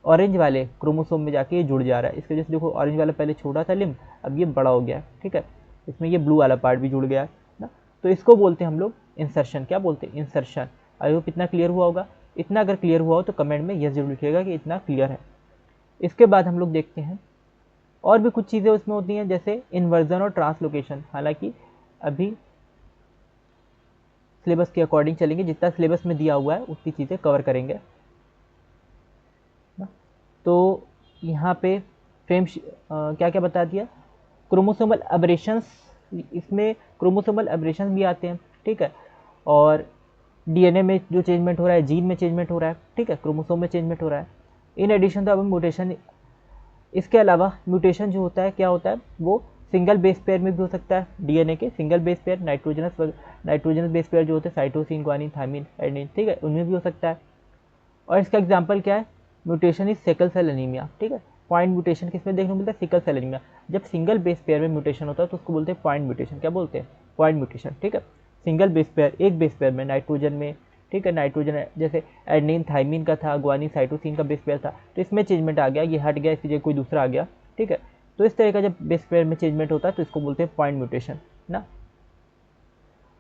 ऑरेंज वाले क्रोमोसोम में जाके ये जुड़ जा रहा है। इसकी वजह से देखो ऑरेंज वाला पहले छोटा था लिम्ब, अब ये बड़ा हो गया है, ठीक है। इसमें ये ब्लू वाला पार्ट भी जुड़ गया है ना, तो इसको बोलते हैं हम लोग इंसर्शन। क्या बोलते हैं, इंसर्शन। आई होप इतना क्लियर हुआ होगा। इतना अगर क्लियर हुआ हो तो कमेंट में यस जरूर लिखिएगा कि इतना क्लियर है। इसके बाद हम लोग देखते हैं और भी कुछ चीज़ें उसमें होती हैं, जैसे इन्वर्जन और ट्रांसलोकेशन। हालांकि अभी सिलेबस के अकॉर्डिंग चलेंगे, जितना सिलेबस में दिया हुआ है उतनी चीज़ें कवर करेंगे ना। तो यहाँ पे फ्रेम क्या क्या बता दिया, क्रोमोसोमल एबरेशंस, इसमें क्रोमोसोमल एबरेशंस भी आते हैं, ठीक है। और डीएनए में जो चेंजमेंट हो रहा है, जीन में चेंजमेंट हो रहा है, ठीक है, क्रोमोसोम में चेंजमेंट हो रहा है। इन एडिशन तो अब म्यूटेशन, इसके अलावा म्यूटेशन जो होता है क्या होता है, वो सिंगल बेस पेयर में भी हो सकता है। डीएनए के single base pair, nitrogenous base pair जो होते हैं साइटोसिन, ग्वानिन, थायमिन, एडेनिन, ठीक है, उनमें भी हो सकता है। और इसका एग्जांपल क्या है, mutation is sickle cell anaemia, ठीक है। पॉइंट म्यूटेशन किसमें देखने को मिलता है, सिकल सेल एनीमिया। जब सिंगल बेस पेयर में म्यूटेशन होता है तो उसको बोलते हैं पॉइंट म्यूटेशन। क्या बोलते हैं, पॉइंट म्यूटेशन, ठीक है। सिंगल बेस पेयर, एक बेस पेयर में नाइट्रोजन में, ठीक है, नाइट्रोजन जैसे एडनिन थायमिन का था, ग्वानिन साइटोसिन का बेस पेयर था, तो इसमें चेंजमेंट आ गया, ये हट गया, इसकी जगह कोई दूसरा आ गया, ठीक है। तो इस तरह का जब बेस पेयर में चेंजमेंट होता है तो इसको बोलते हैं पॉइंट म्यूटेशन ना।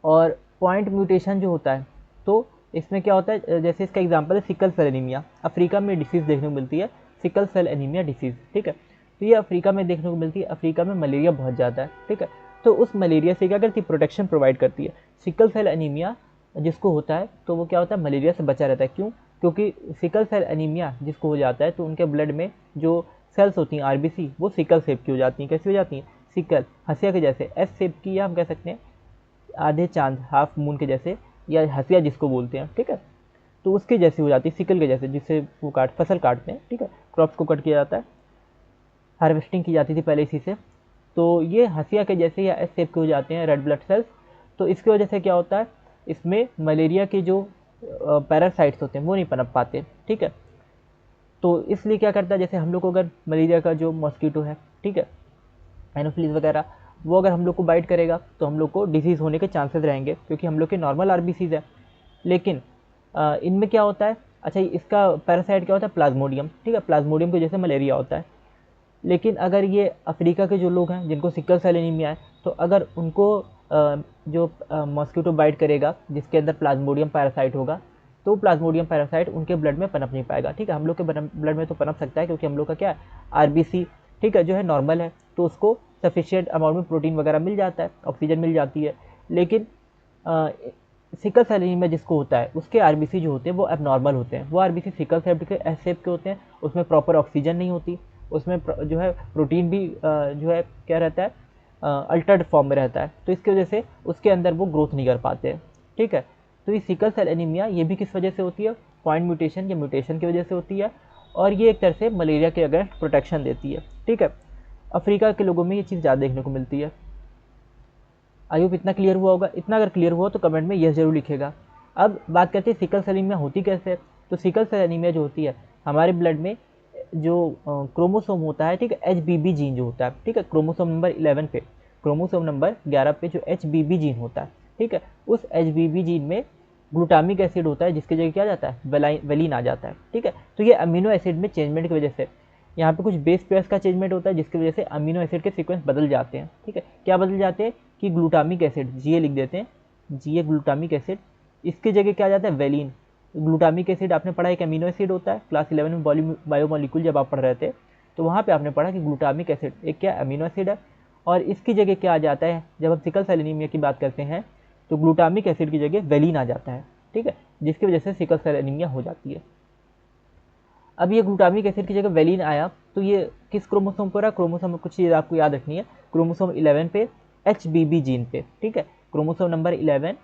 और पॉइंट म्यूटेशन जो होता है तो इसमें क्या होता है, जैसे इसका एग्जांपल है सिकल सेल एनीमिया। अफ्रीका में डिसीज़ देखने को मिलती है, सिकल सेल एनीमिया डिसीज़, ठीक है। तो ये अफ्रीका में देखने को मिलती है। अफ्रीका में मलेरिया बहुत ज़्यादा है, ठीक है। तो उस मलेरिया से क्या करती है, प्रोटेक्शन प्रोवाइड करती है। सिकल सेल एनीमिया जिसको होता है तो वो क्या होता है, मलेरिया से बचा रहता है। क्यों, क्योंकि सिकल सेल एनीमिया जिसको हो जाता है तो उनके ब्लड में जो सेल्स होती हैं आरबीसी, वो सिकल शेप की हो जाती हैं। कैसी हो जाती हैं, सिकल, हंसिया के जैसे, एस शेप की, या हम कह सकते हैं आधे चांद, हाफ मून के जैसे, या हंसिया जिसको बोलते हैं, ठीक है। तो उसके जैसी हो जाती है, सिकल के जैसे, जिससे वो फसल काटते हैं, ठीक है, क्रॉप्स को कट किया जाता है, हार्वेस्टिंग की जाती थी पहले इसी से। तो ये हंसिया के जैसे या एस शेप के हो जाते हैं रेड ब्लड सेल्स। तो इसकी वजह से क्या होता है, इसमें मलेरिया के जो पैरासाइट्स होते हैं वो नहीं पनप पाते, ठीक है। तो इसलिए क्या करता है, जैसे हम लोग को अगर मलेरिया का जो मॉस्किटो है, ठीक है, एनोफिलीज वगैरह, वो अगर हम लोग को बाइट करेगा तो हम लोग को डिजीज़ होने के चांसेस रहेंगे, क्योंकि हम लोग के नॉर्मल आरबीसीज है। लेकिन इनमें क्या होता है, अच्छा इसका पैरासाइट क्या होता है, प्लाज्मोडियम, ठीक है, प्लाज्मोडियम की वजह से मलेरिया होता है। लेकिन अगर ये अफ्रीका के जो लोग हैं जिनको सिकल सेल एनीमिया है, तो अगर उनको जो मॉस्किटो बाइट करेगा जिसके अंदर प्लाज्मोडियम पैरासाइट होगा, तो प्लाज्मोडियम पैरासाइट उनके ब्लड में पनप नहीं पाएगा, ठीक है। हम लोग के ब्लड में तो पनप सकता है, क्योंकि हम लोग का क्या है, आरबीसी, ठीक है, जो है नॉर्मल है, तो उसको सफिशिएंट अमाउंट में प्रोटीन वगैरह मिल जाता है, ऑक्सीजन मिल जाती है। लेकिन सिकल सेल एनीमिया जिसको होता है उसके आरबीसी जो होते हैं वो एबनॉर्मल होते हैं। वो आरबीसी सिकल सेल के एस शेप के होते हैं, उसमें प्रॉपर ऑक्सीजन नहीं होती, उसमें जो है प्रोटीन भी जो है क्या रहता है, अल्टर्ड फॉर्म में रहता है। तो इसकी वजह से उसके अंदर वो ग्रोथ नहीं कर पाते हैं, ठीक है। तो ये सिकल सेल एनीमिया ये भी किस वजह से होती है, पॉइंट म्यूटेशन या म्यूटेशन की वजह से होती है। और ये एक तरह से मलेरिया के अगेंस्ट प्रोटेक्शन देती है, ठीक है। अफ्रीका के लोगों में ये चीज़ ज़्यादा देखने को मिलती है। आई होप इतना क्लियर हुआ होगा। इतना अगर क्लियर हुआ तो कमेंट में यस जरूर लिखेगा। अब बात करते हैं सिकल सेल एनीमिया होती कैसे है। तो सिकल सेल एनीमिया जो होती है, हमारे ब्लड में जो क्रोमोसोम होता है, ठीक है, HBB जीन जो होता है, ठीक है, क्रोमोसोम नंबर 11 पे, क्रोमोसोम नंबर 11 पे जो HBB जीन होता है, ठीक है, उस HBB जीन में ग्लूटामिक एसिड होता है, जिसकी जगह क्या आ जाता है, वेलिन आ जाता है, ठीक है। तो ये अमीनो एसिड में चेंजमेंट की वजह से यहाँ पे कुछ बेस पेयर्स का चेंजमेंट होता है, जिसकी वजह से अमीनो एसिड के सीक्वेंस बदल जाते हैं, ठीक है। क्या बदल जाते हैं कि ग्लूटामिक एसिड, GA लिख देते हैं, GA ग्लूटामिक एसिड, इसकी जगह क्या आ जाता है, वेलिन। ग्लूटामिक एसिड आपने पढ़ा एक अमीनो एसिड होता है, क्लास 11 में बायोमोलिक्यूल जब आप पढ़ रहे थे तो वहाँ पे आपने पढ़ा कि ग्लूटामिक एसिड एक क्या अमीनो एसिड है, और इसकी जगह क्या आ जाता है, जब हम सिकल सेल एनीमिया की बात करते हैं तो ग्लूटामिक एसिड की जगह वेलिन आ जाता है, ठीक है, जिसकी वजह से सिकल सेल एनीमिया हो जाती है। अब ये ग्लूटामिक एसिड की जगह वेलिन आया, तो ये किस क्रोमोसोम पर रहा? क्रोमोसोम में कुछ चीज़ आपको याद रखनी है, क्रोमोसोम 11 पे HBB जीन पे, ठीक है, क्रोमोसोम नंबर 11,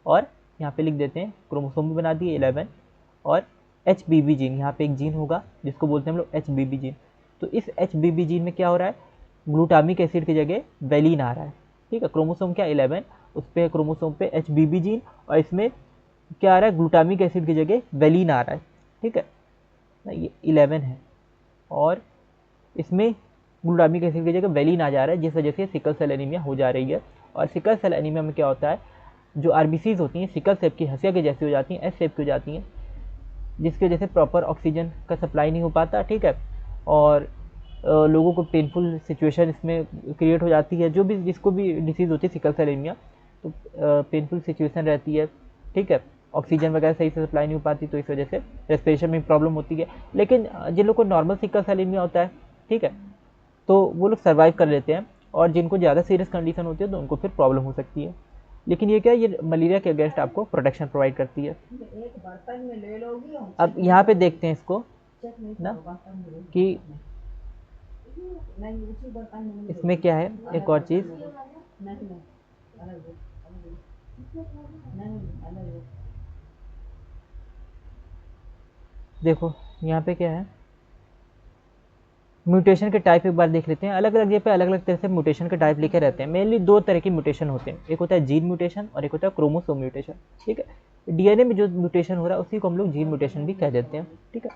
और यहाँ पे लिख देते हैं क्रोमोसोम भी बना दिए 11, और HBB जीन, यहाँ पे एक जीन होगा जिसको बोलते हैं हम लोग HBB जीन। तो इस HBB जीन में क्या हो रहा है? ग्लूटामिक एसिड की जगह वेलिन आ रहा है, ठीक है, क्रोमोसोम क्या 11, उस पर क्रोमोसोम पे HBB जीन, और इसमें क्या आ रहा है? ग्लूटामिक एसिड की जगह वेलिन आ रहा है, ठीक है ना, ये 11 है, और इसमें ग्लूटामिक एसिड की जगह वेलिन आ जा रहा है, जिस वजह से सिकल सेल एनीमिया हो जा रही है। और सिकल सेल एनीमिया में क्या होता है? जो आरबीसीज होती हैं सिकल शेप की, हंसिया के जैसी हो जाती हैं, एस शेप की हो जाती हैं, जिसकी वजह से प्रॉपर ऑक्सीजन का सप्लाई नहीं हो पाता, ठीक है, और लोगों को पेनफुल सिचुएशन इसमें क्रिएट हो जाती है, जो भी जिसको भी डिसीज़ होती है सिकल सेल एनीमिया, तो पेनफुल सिचुएशन रहती है, ठीक है, ऑक्सीजन वगैरह सही से सप्लाई नहीं हो पाती, तो इस वजह से रेस्पिरेशन में प्रॉब्लम होती है। लेकिन जिन लोगों को नॉर्मल सिकल सेल एनीमिया होता है, ठीक है, तो वो लोग सर्वाइव कर लेते हैं, और जिनको ज़्यादा सीरियस कंडीशन होती है तो उनको फिर प्रॉब्लम हो सकती है। लेकिन ये क्या है, ये मलेरिया के अगेंस्ट आपको प्रोटेक्शन प्रोवाइड करती है। अब यहाँ पे देखते हैं इसको ना कि इसमें क्या है, एक और चीज़, देखो यहाँ पे क्या है, म्यूटेशन के टाइप एक बार देख लेते हैं। अलग अलग जगह पे अलग अलग तरह से म्यूटेशन के टाइप लिखे रहते हैं। मेनली दो तरह के म्यूटेशन होते हैं, एक होता है जीन म्यूटेशन और एक होता है क्रोमोसोम म्यूटेशन, ठीक है। डीएनए में जो म्यूटेशन हो रहा है उसी को हम लोग जीन म्यूटेशन भी कह देते हैं, ठीक है।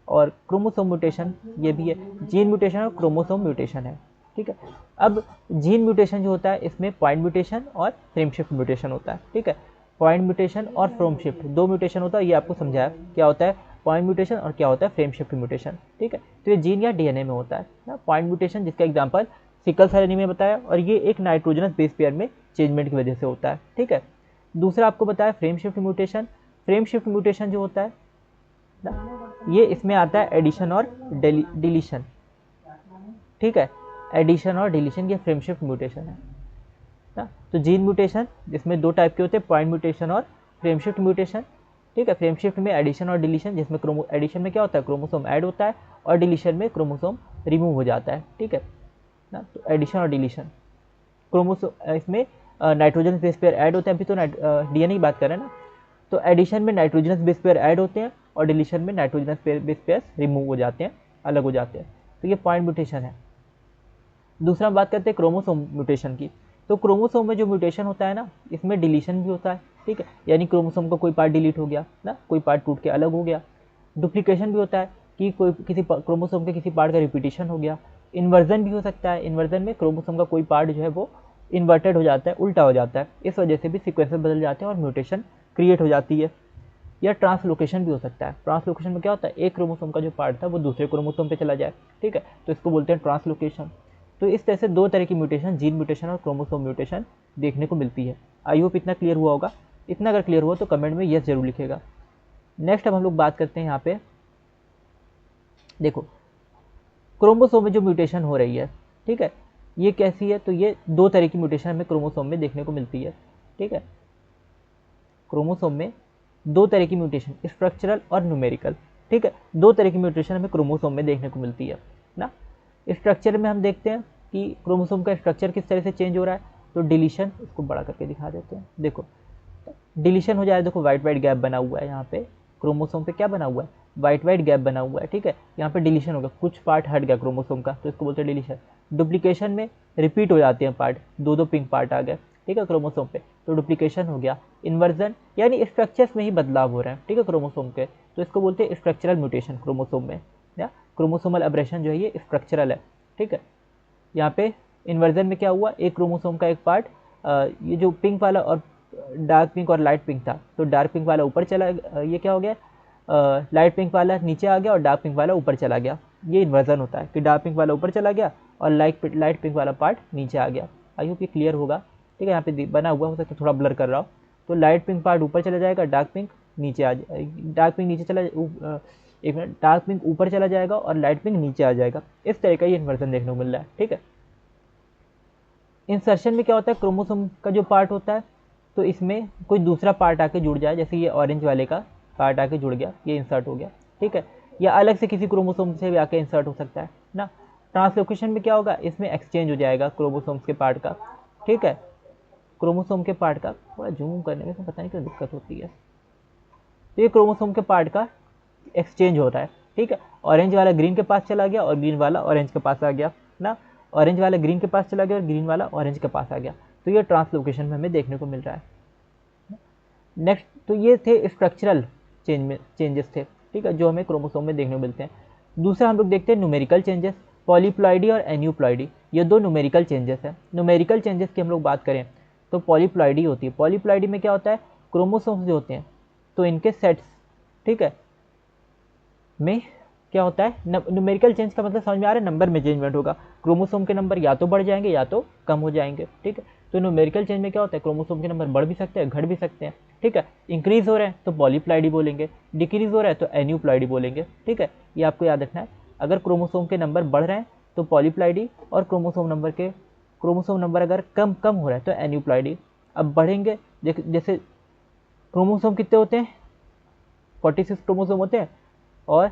और क्रोमोसोम म्यूटेशन ये भी है, जीन म्यूटेशन और क्रोमोसोम म्यूटेशन है, ठीक है। अब जीन म्यूटेशन जो होता है इसमें पॉइंट म्यूटेशन और फ्रेम शिफ्ट म्यूटेशन होता है, ठीक है। पॉइंट म्यूटेशन और फ्रेम शिफ्ट दो म्यूटेशन होता है, ये आपको समझाया क्या होता है पॉइंट म्यूटेशन और क्या होता है फ्रेम शिफ्ट म्यूटेशन, ठीक है। तो ये जीन या डीएनए में होता है ना पॉइंट म्यूटेशन, जिसका एग्जांपल सिकल सेल एनीमिया बताया, और ये एक नाइट्रोजनस बेस पेयर में चेंजमेंट की वजह से होता है, ठीक है। दूसरा आपको बताया frame shift mutation. Frame shift mutation जो होता है ना, ये इसमें आता है एडिशन और डिलीशन, ठीक है। एडिशन और डिलीशन ये फ्रेम शिफ्ट म्यूटेशन है ना। तो जीन म्यूटेशन जिसमें दो टाइप के होते हैं, पॉइंट म्यूटेशन और फ्रेम शिफ्ट म्यूटेशन, ठीक है। फ्रेम शिफ्ट में एडिशन और डिलीशन, जिसमें एडिशन में क्या होता है क्रोमोसोम ऐड होता है, और डिलीशन में क्रोमोसोम रिमूव हो जाता है, ठीक है ना। तो एडिशन और डिलीशन, क्रोमोसोम इसमें नाइट्रोजन बेस पेयर ऐड होते हैं, अभी तो डीएनए की बात कर रहे हैं ना। तो एडिशन में नाइट्रोजनस बेस पेयर ऐड होते हैं और डिलीशन में नाइट्रोजनस बेस पेयर रिमूव हो जाते हैं, अलग हो जाते हैं, तो ये पॉइंट म्यूटेशन है। दूसरा हम बात करते हैं क्रोमोसोम म्यूटेशन की। तो क्रोमोसोम में जो म्यूटेशन होता है ना, इसमें डिलीशन भी होता है, ठीक है, यानी क्रोमोसोम का कोई पार्ट डिलीट हो गया ना, कोई पार्ट टूट के अलग हो गया। डुप्लीकेशन भी होता है कि कोई किसी क्रोमोसोम के किसी पार्ट का रिपीटिशन हो गया। इन्वर्जन भी हो सकता है, इन्वर्जन में क्रोमोसोम का कोई पार्ट जो है वो इन्वर्टेड हो जाता है, उल्टा हो जाता है, इस वजह से भी सीक्वेंसेस बदल जाते हैं और म्यूटेशन क्रिएट हो जाती है। या ट्रांसलोकेशन भी हो सकता है। ट्रांसलोकेशन में क्या होता है, एक क्रोमोसोम का जो पार्ट था वो दूसरे क्रोमोसोम पे चला जाए, ठीक है, तो इसको बोलते हैं ट्रांसलोकेशन। तो इस तरह से दो तरह की म्यूटेशन, जीन म्यूटेशन और क्रोमोसोम म्यूटेशन देखने को मिलती है। आई होप इतना क्लियर हुआ होगा। इतना अगर क्लियर हुआ तो कमेंट में यस जरूर लिखेगा। नेक्स्ट अब हम लोग बात करते हैं यहाँ पे, देखो क्रोमोसोम में जो म्यूटेशन हो रही है, ठीक है, ये कैसी है, तो ये दो तरह की म्यूटेशन हमें क्रोमोसोम में देखने को मिलती है, ठीक है। क्रोमोसोम में दो तरह की म्यूटेशन, स्ट्रक्चरल और न्यूमेरिकल, ठीक है, दो तरह की म्यूटेशन हमें क्रोमोसोम में देखने को मिलती है ना। स्ट्रक्चर में हम देखते हैं कि क्रोमोसोम का स्ट्रक्चर किस तरह से चेंज हो रहा है। तो डिलीशन, इसको बड़ा करके दिखा देते हैं, देखो डिलीशन हो जाए, देखो वाइट वाइट गैप बना हुआ है यहाँ पे, क्रोमोसोम पे क्या बना हुआ है, वाइट वाइट गैप बना हुआ है, ठीक है। यहाँ पे डिलीशन हो गया, कुछ पार्ट हट गया क्रोमोसोम का, तो इसको बोलते हैं डिलीशन। डुप्लीकेशन में रिपीट हो जाते हैं पार्ट, दो दो पिंक पार्ट आ गए, ठीक है, क्रोमोसोम पे, तो डुप्लीकेशन हो गया। इन्वर्जन यानी स्ट्रक्चर्स में ही बदलाव हो रहे हैं, ठीक है, क्रोमोसोम के, तो इसको बोलते हैं स्ट्रक्चरल म्यूटेशन क्रोमोसोम में, या क्रोमोसोमल एब्रेशन जो है ये स्ट्रक्चरल है, ठीक है। यहाँ पे इन्वर्जन में क्या हुआ, एक क्रोमोसोम का एक पार्ट, ये जो पिंक वाला और डार्क पिंक और लाइट पिंक था, तो डार्क पिंक वाला ऊपर चला, ये क्या हो गया, लाइट पिंक वाला नीचे आ गया और डार्क पिंक वाला ऊपर चला गया। ये इन्वर्जन होता है कि डार्क पिंक वाला ऊपर चला गया और लाइट पिंक वाला पार्ट नीचे आ गया। आई होप ये क्लियर होगा, ठीक है। यहाँ पे बना हुआ, हो सकता है थोड़ा ब्लर कर रहा हो, तो लाइट पिंक पार्ट ऊपर चला जाएगा, डार्क पिंक नीचे आ जाए, डार्क पिंक नीचे चला, एक मिनट, डार्क पिंक ऊपर चला जाएगा और लाइट पिंक नीचे आ जाएगा। इस तरह का ये इन्वर्जन देखने को मिल रहा है, ठीक है। इंसर्शन में क्या होता है, क्रोमोसोम का जो पार्ट होता है, तो इसमें कोई दूसरा पार्ट आके जुड़ जाए, जैसे ये ऑरेंज वाले का पार्ट आके जुड़ गया, ये इंसर्ट हो गया, ठीक है। या अलग से किसी क्रोमोसोम से भी आके इंसर्ट हो सकता है ना। ट्रांसलोकेशन में क्या होगा, इसमें एक्सचेंज हो जाएगा क्रोमोसोम्स के पार्ट का, ठीक है। क्रोमोसोम के पार्ट का थोड़ा जूम करने में पता नहीं क्यों दिक्कत होती है। तो ये क्रोमोसोम के पार्ट का एक्सचेंज हो रहा है, ठीक है। ऑरेंज वाला ग्रीन के पास चला गया और ग्रीन वाला ऑरेंज के पास आ गया ना, ऑरेंज वाला ग्रीन के पास चला गया और ग्रीन वाला ऑरेंज के पास आ गया। तो ये ट्रांसलोकेशन में हमें देखने को मिल रहा है। नेक्स्ट, तो ये थे स्ट्रक्चरल चेंजेस थे, ठीक है, जो हमें क्रोमोसोम में देखने को मिलते हैं। दूसरा हम लोग देखते हैं न्यूमेरिकल चेंजेस, पॉलीप्लॉइडी और एन्यूप्लॉइडी, ये दो न्यूमेरिकल चेंजेस हैं। न्यूमेरिकल चेंजेस की हम लोग बात करें तो पॉलीप्लॉइडी होती है। पॉलीप्लॉइडी में क्या होता है, क्रोमोसोम्स जो होते हैं तो इनके सेट्स, ठीक है, में क्या होता है, न्यूमेरिकल चेंज का मतलब समझ में आ रहा है, नंबर में चेंजमेंट होगा। क्रोमोसोम के नंबर या तो बढ़ जाएंगे या तो कम हो जाएंगे, ठीक है। तो न्यूमेरिकल चेंज में क्या होता है, क्रोमोसोम के नंबर बढ़ भी सकते हैं, घट भी सकते हैं, ठीक है। इंक्रीज हो रहे हैं तो पॉलीप्लॉइडी बोलेंगे, डिक्रीज हो रहा है तो एन्यूप्लॉइडी बोलेंगे, ठीक है। ये आपको याद रखना है। अगर क्रोमोसोम के नंबर बढ़ रहे हैं तो पॉलीप्लॉइडी, और क्रोमोसोम नंबर अगर कम कम हो रहा है तो एन्यूप्लॉइडी। अब बढ़ेंगे, जैसे क्रोमोसोम कितने होते हैं, 46 क्रोमोसोम होते हैं, और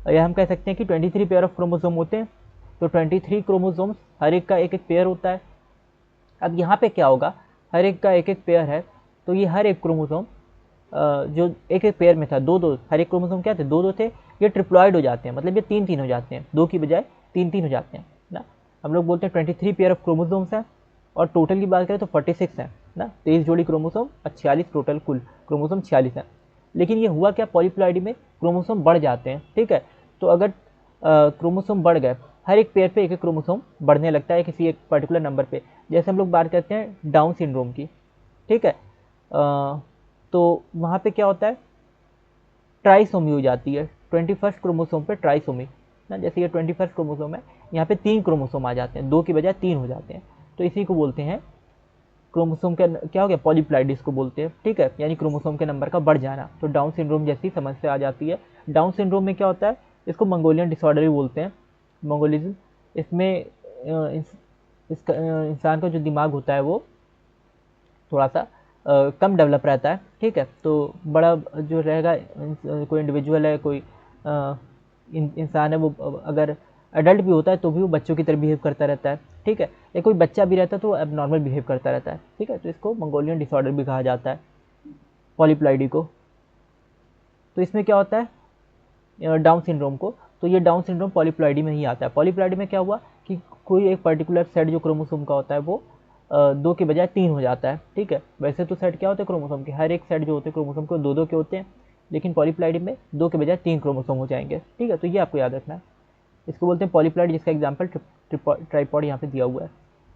या हम कह सकते हैं कि 23 पेयर ऑफ क्रोमोसोम होते हैं। तो 23 क्रोमोसोम्स, हर एक का एक एक पेयर होता है। अब यहाँ पे क्या होगा, हर एक का एक एक पेयर है, तो ये हर एक क्रोमोसोम जो एक एक पेयर में था, दो दो, हर एक क्रोमोसोम क्या थे, दो दो थे, ये ट्रिप्लॉइड हो जाते हैं, मतलब ये तीन तीन हो जाते हैं, दो की बजाय तीन तीन हो जाते हैं ना। हम लोग बोलते हैं 23 पेयर ऑफ क्रोमोसोम्स हैं, और टोटल की बात करें तो 46 हैं ना, 23 जोड़ी क्रोमोसोम और 46 टोटल, कुल क्रोमोसोम 46 हैं। लेकिन ये हुआ क्या, पॉलीप्लॉइडी में क्रोमोसोम बढ़ जाते हैं, ठीक है। तो अगर क्रोमोसोम बढ़ गए, हर एक पेयर पे एक एक क्रोमोसोम बढ़ने लगता है किसी एक पर्टिकुलर नंबर पे। जैसे हम लोग बात करते हैं डाउन सिंड्रोम की, ठीक है, तो वहाँ पे क्या होता है, ट्राइसोमी हो जाती है 21st क्रोमोसोम पे, ट्राइसोमी ना। जैसे ये 21st क्रोमोसोम है, यहाँ पे 3 क्रोमोसोम आ जाते हैं, 2 की बजाय 3 हो जाते हैं, तो इसी को बोलते हैं क्रोमोसोम का क्या हो गया, पॉलीप्लॉइडिस को बोलते हैं, ठीक है, यानी क्रोमोसोम के नंबर का बढ़ जाना। तो डाउन सिंड्रोम जैसी समस्या आ जाती है। डाउन सिंड्रोम में क्या होता है, इसको मंगोलियन डिसऑर्डर भी बोलते हैं, मंगोलिज्म। इसमें इसका इंसान का जो दिमाग होता है वो थोड़ा सा कम डेवलप रहता है, ठीक है। तो बड़ा जो रहेगा, कोई इंडिविजुअल है, कोई इंसान है, वो अगर एडल्ट भी होता है तो भी वो बच्चों की तरह बिहेव करता रहता है, ठीक है। या कोई बच्चा भी रहता है तो अब नॉर्मल बिहेव करता रहता है, ठीक है। तो इसको मंगोलियन डिसऑर्डर भी कहा जाता है, पॉलीप्लॉइडी को। तो इसमें क्या होता है डाउन सिंड्रोम को, तो ये डाउन सिंड्रोम पॉलीप्लॉइडी में ही आता है। पॉलीप्लॉइडी में क्या हुआ कि कोई एक पर्टिकुलर सेट जो क्रोमोसोम का होता है वो 2 के बजाय 3 हो जाता है, ठीक है। वैसे तो सेट क्या होते हैं क्रोमोसोम के, हर एक सेट जो होते हैं क्रोमोसोम के 2 2 के होते हैं, लेकिन पॉलीप्लॉइडी में 2 के बजाय 3 क्रोमोसोम हो जाएंगे, ठीक है। तो ये आपको याद रखना है। इसको बोलते हैं पॉलीप्लॉइड, जिसका एग्जाम्पल ट्राइपॉड यहाँ पे दिया हुआ है।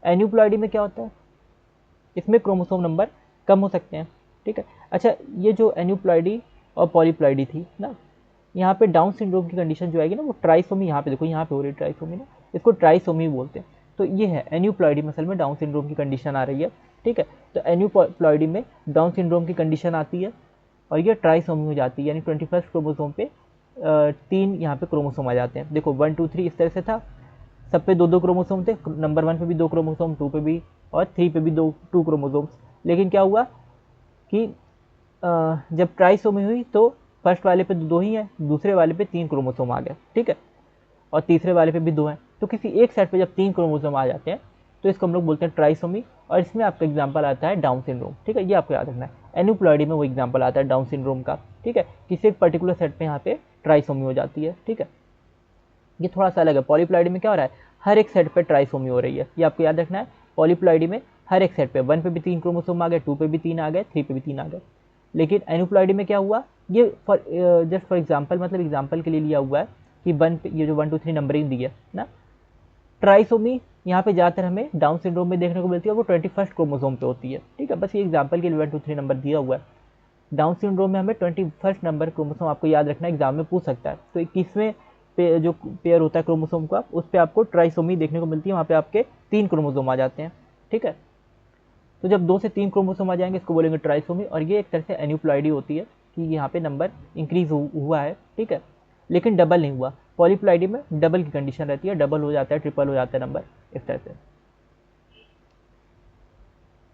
एन्यूप्लॉइडी में क्या होता है, इसमें क्रोमोसोम नंबर कम हो सकते हैं, ठीक है। अच्छा, ये जो एन्यूप्लॉइडी और पॉलीप्लॉइडी थी ना, यहाँ पे डाउन सिंड्रोम की कंडीशन जो आएगी ना, वो ट्राइसोमी, यहाँ पे देखो, यहाँ पे हो रही है ट्राइसोमी ना, इसको ट्राइसोमी बोलते हैं। तो ये है एन्यूप्लॉइडी में असल में डाउन सिंड्रोम की कंडीशन आ रही है, ठीक है। तो एन्यूप्लॉइडी में डाउन सिंड्रोम की कंडीशन आती है और ये ट्राइसोमी हो जाती है, यानी 21st क्रोमोसोम पे 3 यहाँ पे क्रोमोसोम आ जाते हैं। देखो 1 2 3 इस तरह से था, सब पे 2 2 क्रोमोसोम थे, नंबर 1 पे भी 2 क्रोमोसोम, 2 पे भी, और 3 पे भी 2 क्रोमोसोम्स। लेकिन क्या हुआ कि जब ट्राइसोमी हुई तो फर्स्ट वाले पे 2 ही हैं, दूसरे वाले पे 3 क्रोमोसोम आ गए, ठीक है, और तीसरे वाले पे भी 2 हैं। तो किसी एक सेट पे जब 3 क्रोमोसोम आ जाते हैं तो इसको हम लोग बोलते हैं ट्राइसोमी, और इसमें आपका एग्जाम्पल आता है डाउन सिंड्रोम, ठीक है। ये आपको याद रखना है। एन्यूप्लॉइडी में वो एग्जाम्पल आता है डाउन सिंड्रोम का, ठीक है। किसी एक पर्टिकुलर सेट पे यहाँ पे ट्राइसोमी हो जाती है, ठीक है। ये थोड़ा सा अलग है। पॉलीप्लॉइडी में क्या हो रहा है, हर एक सेट पे ट्राइसोमी हो रही है, ये आपको याद रखना है। पॉलीप्लॉइडी में हर एक सेट पे 1 पे भी 3 क्रोमोसोम आ गए, 2 पे भी 3 आ गए, 3 पे भी 3 आ गए। लेकिन एन्यूप्लॉइडी में क्या हुआ, ये जस्ट फॉर एग्जाम्पल, मतलब एग्जाम्पल के लिए लिया हुआ है कि 1 पे ये जो 1 2 3 नंबरिंग दी है ना, ट्राइसोमी यहाँ पे ज़्यादातर हमें डाउन सिंड्रोम में देखने को मिलती है, वो 21st क्रोमोसोम पे होती है, ठीक है। बस ये एग्जाम्पल के लिए 1 2 3 नंबर दिया हुआ है। डाउन सिंड्रोम में हमें 21st नंबर क्रोमोसोम आपको याद रखना है, एग्जाम में पूछ सकता है। तो 21वें पे जो पेयर होता है क्रोमोसोम का, उस पर आपको ट्राइसोमी देखने को मिलती है, वहाँ पे आपके 3 क्रोमोसोम आ जाते हैं, ठीक है। तो जब 2 से 3 क्रोमोसोम आ जाएंगे इसको बोलेंगे ट्राइसोमी, और ये एक तरह से एन्यूप्लॉइडी होती है कि यहाँ पे नंबर इंक्रीज हुआ है, ठीक है, लेकिन डबल नहीं हुआ। पॉलीप्लॉइडी में डबल की कंडीशन रहती है, डबल हो जाता है, ट्रिपल हो जाता है नंबर, इस तरह से।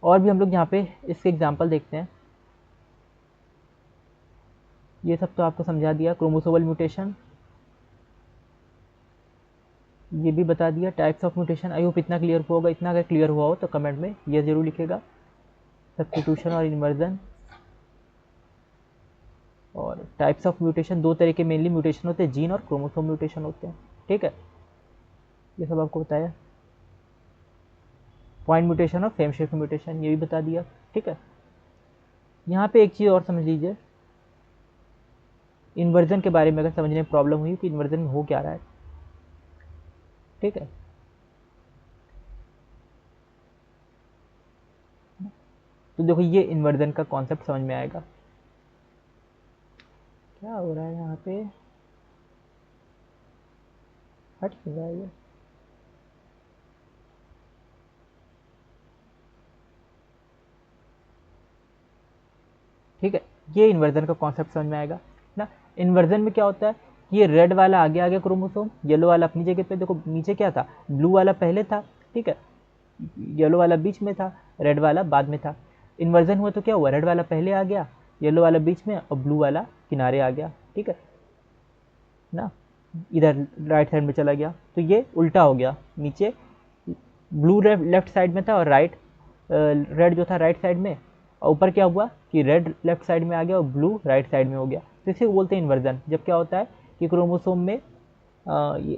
और भी हम लोग यहाँ पे इसके एग्जाम्पल देखते हैं। ये सब तो आपको समझा दिया। क्रोमोसोमल म्यूटेशन ये भी बता दिया। Types of mutation, I hope इतना क्लियर हुआ होगा। इतना अगर क्लियर हुआ हो तो कमेंट में ये जरूर लिखेगा। सब्स्टिट्यूशन और इन्वर्जन और टाइप्स ऑफ म्यूटेशन, दो तरह के मेनली म्यूटेशन होते हैं, जीन और क्रोमोसोम म्यूटेशन होते हैं। ठीक है, ये सब आपको बताया। पॉइंट म्यूटेशन और फ्रेम शिफ्ट म्यूटेशन ये भी बता दिया। ठीक है, यहाँ पे एक चीज़ और समझ लीजिए, इन्वर्जन के बारे में अगर समझने में प्रॉब्लम हुई कि इन्वर्जन में हो क्या रहा है। ठीक है, तो देखो ये इन्वर्जन का कॉन्सेप्ट समझ में आएगा। क्या हो रहा है यहाँ पे, हट क्यों रहा है ये। ठीक है, ये इन्वर्जन का कॉन्सेप्ट समझ में आएगा ना। इन्वर्जन में क्या होता है, ये रेड वाला आगे आगे क्रोमोसोम, येलो वाला अपनी जगह पे, देखो नीचे क्या था, ब्लू वाला पहले था। ठीक है, येलो वाला बीच में था, रेड वाला बाद में था। इन्वर्जन हुआ तो क्या हुआ, रेड वाला पहले आ गया, येलो वाला बीच में और ब्लू वाला किनारे आ गया। ठीक है ना, इधर राइट साइड में चला गया, तो ये उल्टा हो गया। नीचे ब्लू लेफ्ट साइड में था और रेड जो था राइट साइड में, और ऊपर क्या हुआ कि रेड लेफ्ट साइड में आ गया और ब्लू राइट साइड में हो गया। तो इसे बोलते हैं इन्वर्जन। जब क्या होता है कि क्रोमोसोम में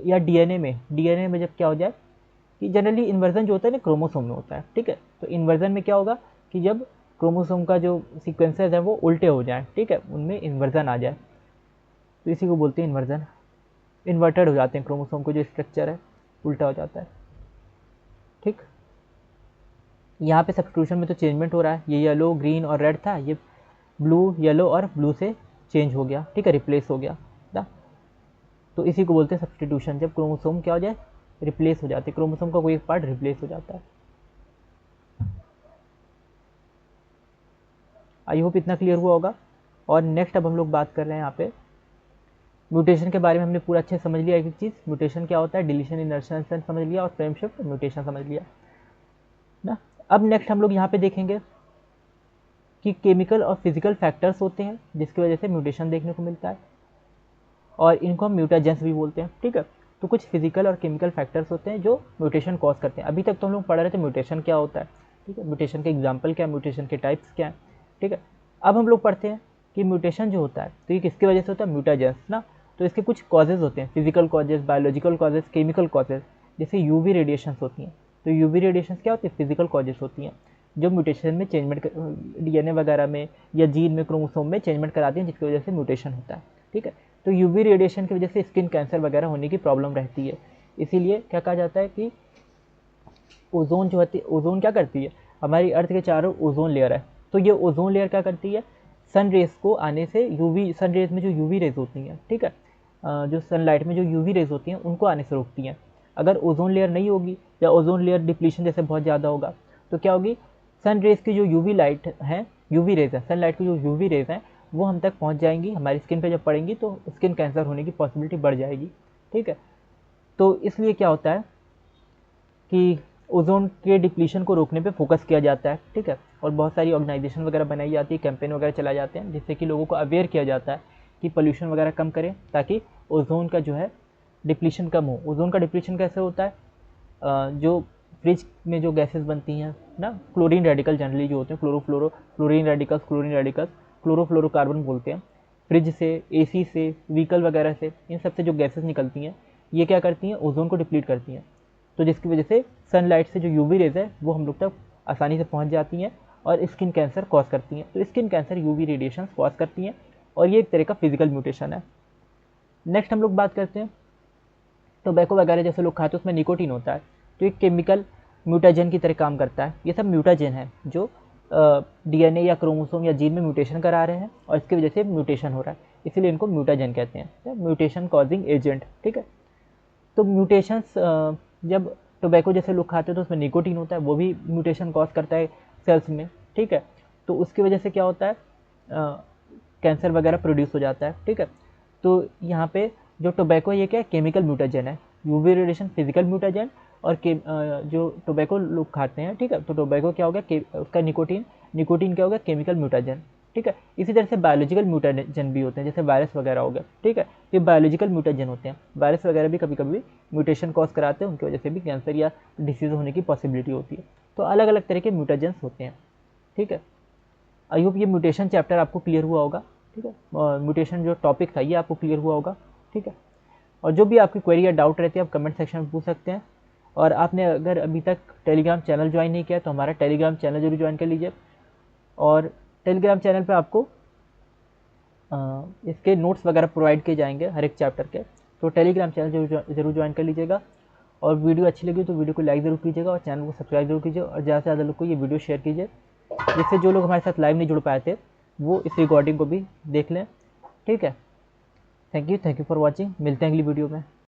या डीएनए में जब क्या हो जाए कि जनरली इन्वर्जन जो होता है ना क्रोमोसोम में होता है। ठीक है, तो इन्वर्जन में क्या होगा कि जब क्रोमोसोम का जो सीक्वेंसेस है वो उल्टे हो जाए, ठीक है, उनमें इन्वर्जन आ जाए, तो इसी को बोलते हैं इन्वर्जन। इन्वर्टेड हो जाते हैं क्रोमोसोम को जो स्ट्रक्चर है उल्टा हो जाता है। ठीक, यहाँ पे सब्स्टिट्यूशन में तो चेंजमेंट हो रहा है, ये येलो ग्रीन और रेड था, ये ब्लू येलो और ब्लू से चेंज हो गया। ठीक है, रिप्लेस हो गया ना, तो इसी को बोलते हैं सब्स्टिट्यूशन। जब क्रोमोसोम क्या हो जाए, रिप्लेस हो जाते, क्रोमोसोम का कोई एक पार्ट रिप्लेस हो जाता है। आई होप इतना क्लियर हुआ होगा। और नेक्स्ट अब हम लोग बात कर रहे हैं यहाँ पे म्यूटेशन के बारे में। हमने पूरा अच्छे समझ लिया एक एक चीज़, म्यूटेशन क्या होता है, डिलीशन इनर्शन समझ लिया और फ्रेम शिफ्ट म्यूटेशन समझ लिया ना। अब नेक्स्ट हम लोग यहाँ पे देखेंगे कि केमिकल और फिजिकल फैक्टर्स होते हैं जिसकी वजह से म्यूटेशन देखने को मिलता है, और इनको हम म्यूटाजेंस भी बोलते हैं। ठीक है, तो कुछ फिजिकल और केमिकल फैक्टर्स होते हैं जो म्यूटेशन कॉज करते हैं। अभी तक तो हम लोग पढ़ रहे थे म्यूटेशन क्या होता है। ठीक है, म्यूटेशन के एग्जाम्पल क्या है, म्यूटेशन के टाइप्स क्या है। ठीक है, अब हम लोग पढ़ते हैं कि म्यूटेशन जो होता है तो ये किसकी वजह से होता है, म्यूटाजेंस ना। तो इसके कुछ कॉजेज होते हैं, physical causes, biological causes, chemical causes. जैसे यूवी रेडिएशन होती हैं, तो यूवी रेडिएशन क्या होती है, फिजिकल कॉजेज होती हैं जो म्यूटेशन में चेंजमेंट, डीएनए वगैरह में या जीन में, क्रोमोसोम में चेंजमेंट कराती हैं जिसकी वजह से म्यूटेशन होता है। ठीक है, तो यूवी रेडिएशन की वजह से स्किन कैंसर वगैरह होने की प्रॉब्लम रहती है। इसीलिए क्या कहा जाता है कि ओजोन जो होती है, ओजोन क्या करती है, हमारी अर्थ के चारों ओजोन लेयर है, तो ये ओजोन लेयर क्या करती है, सन रेज को आने से, यूवी सन रेज में जो यूवी रेज होती हैं, ठीक है, जो सनलाइट में जो यूवी रेज होती हैं उनको आने से रोकती हैं। अगर ओजोन लेयर नहीं होगी या ओजोन लेयर डिप्लीशन जैसे बहुत ज़्यादा होगा तो क्या होगी, सन रेज की जो यूवी लाइट है, यूवी रेज है, सनलाइट की जो यूवी रेज हैं वो हम तक पहुंच जाएंगी, हमारी स्किन पे जब पड़ेंगी तो स्किन कैंसर होने की पॉसिबिलिटी बढ़ जाएगी। ठीक है, तो इसलिए क्या होता है कि ओजोन के डिप्लीशन को रोकने पे फोकस किया जाता है। ठीक है, और बहुत सारी ऑर्गेनाइजेशन वगैरह बनाई जाती है, कैंपेन वगैरह चलाए जाते हैं जिससे कि लोगों को अवेयर किया जाता है कि पोल्यूशन वगैरह कम करें ताकि ओजोन का जो है डिप्लीशन कम हो। ओजोन का डिप्लीशन कैसे होता है, जो फ्रिज में जो गैसेस बनती हैं ना, क्लोरीन रेडिकल जनरली जो होते हैं, क्लोरीन रेडिकल्स क्लोरोफ्लोरोकार्बन बोलते हैं, फ्रिज से, एसी से, व्हीकल वगैरह से, इन सब से जो गैसेस निकलती हैं ये क्या करती हैं, ओजोन को डिप्लीट करती हैं। तो जिसकी वजह से सनलाइट से जो यूवी रेज है वो हम लोग तक आसानी से पहुंच जाती हैं और स्किन कैंसर कॉज करती हैं। तो skin cancer UV radiation cause करती हैं और ये एक तरह का फिजिकल म्यूटेशन है। नेक्स्ट हम लोग बात करते हैं टोबैको वगैरह जैसे लोग खाते हैं उसमें निकोटीन होता है, तो एक केमिकल म्यूटाजन की तरह काम करता है। ये सब म्यूटाजन है जो डीएनए या क्रोमोसोम या जीन में म्यूटेशन करा रहे हैं और इसकी वजह से म्यूटेशन हो रहा है, इसीलिए इनको म्यूटाजन कहते हैं, म्यूटेशन कॉजिंग एजेंट। ठीक है, तो म्यूटेशंस जब टोबैको जैसे लोग खाते हैं तो उसमें निकोटीन होता है, वो भी म्यूटेशन कॉज करता है सेल्स में। ठीक है, तो उसकी वजह से क्या होता है, कैंसर वगैरह प्रोड्यूस हो जाता है। ठीक है, तो यहाँ पे जो टोबैको ये क्या है, केमिकल म्यूटाजन है, यूवी रेडिएशन फिजिकल म्यूटाजन, और जो टोबैको लोग खाते हैं, ठीक है, तो टोबैको क्या हो गया, उसका निकोटीन क्या हो गया, केमिकल म्यूटाजन। ठीक है। इसी तरह से बायोलॉजिकल म्यूटेजन भी होते हैं, जैसे वायरस वगैरह हो गया, ठीक है। ये बायोलॉजिकल म्यूटेजन होते हैं। वायरस वगैरह भी कभी कभी म्यूटेशन कॉज कराते हैं, उनकी वजह से भी कैंसर या डिसीज़ होने की पॉसिबिलिटी होती है। तो अलग अलग तरह के म्यूटेजेंस होते हैं, ठीक है। आई होप ये म्यूटेशन चैप्टर आपको क्लियर हुआ होगा, ठीक है। और म्यूटेशन जो टॉपिक था ये आपको क्लियर हुआ होगा, ठीक है। और जो भी आपकी क्वेरी या डाउट रहती है आप कमेंट सेक्शन में पूछ सकते हैं। और आपने अगर अभी तक टेलीग्राम चैनल ज्वाइन नहीं किया तो हमारा टेलीग्राम चैनल जरूर ज्वाइन कर लीजिए। और टेलीग्राम चैनल पे आपको इसके नोट्स वगैरह प्रोवाइड किए जाएंगे हर एक चैप्टर के, तो टेलीग्राम चैनल जरूर ज्वाइन कर लीजिएगा। और वीडियो अच्छी लगी तो वीडियो को लाइक ज़रूर कीजिएगा और चैनल को सब्सक्राइब जरूर कीजिए, और ज़्यादा से ज़्यादा लोग को ये वीडियो शेयर कीजिए, जिससे जो लोग हमारे साथ लाइव नहीं जुड़ पाए थे वो इस रिकॉर्डिंग को भी देख लें, ठीक है। Thank you for watching. मिलते हैं अगली वीडियो में।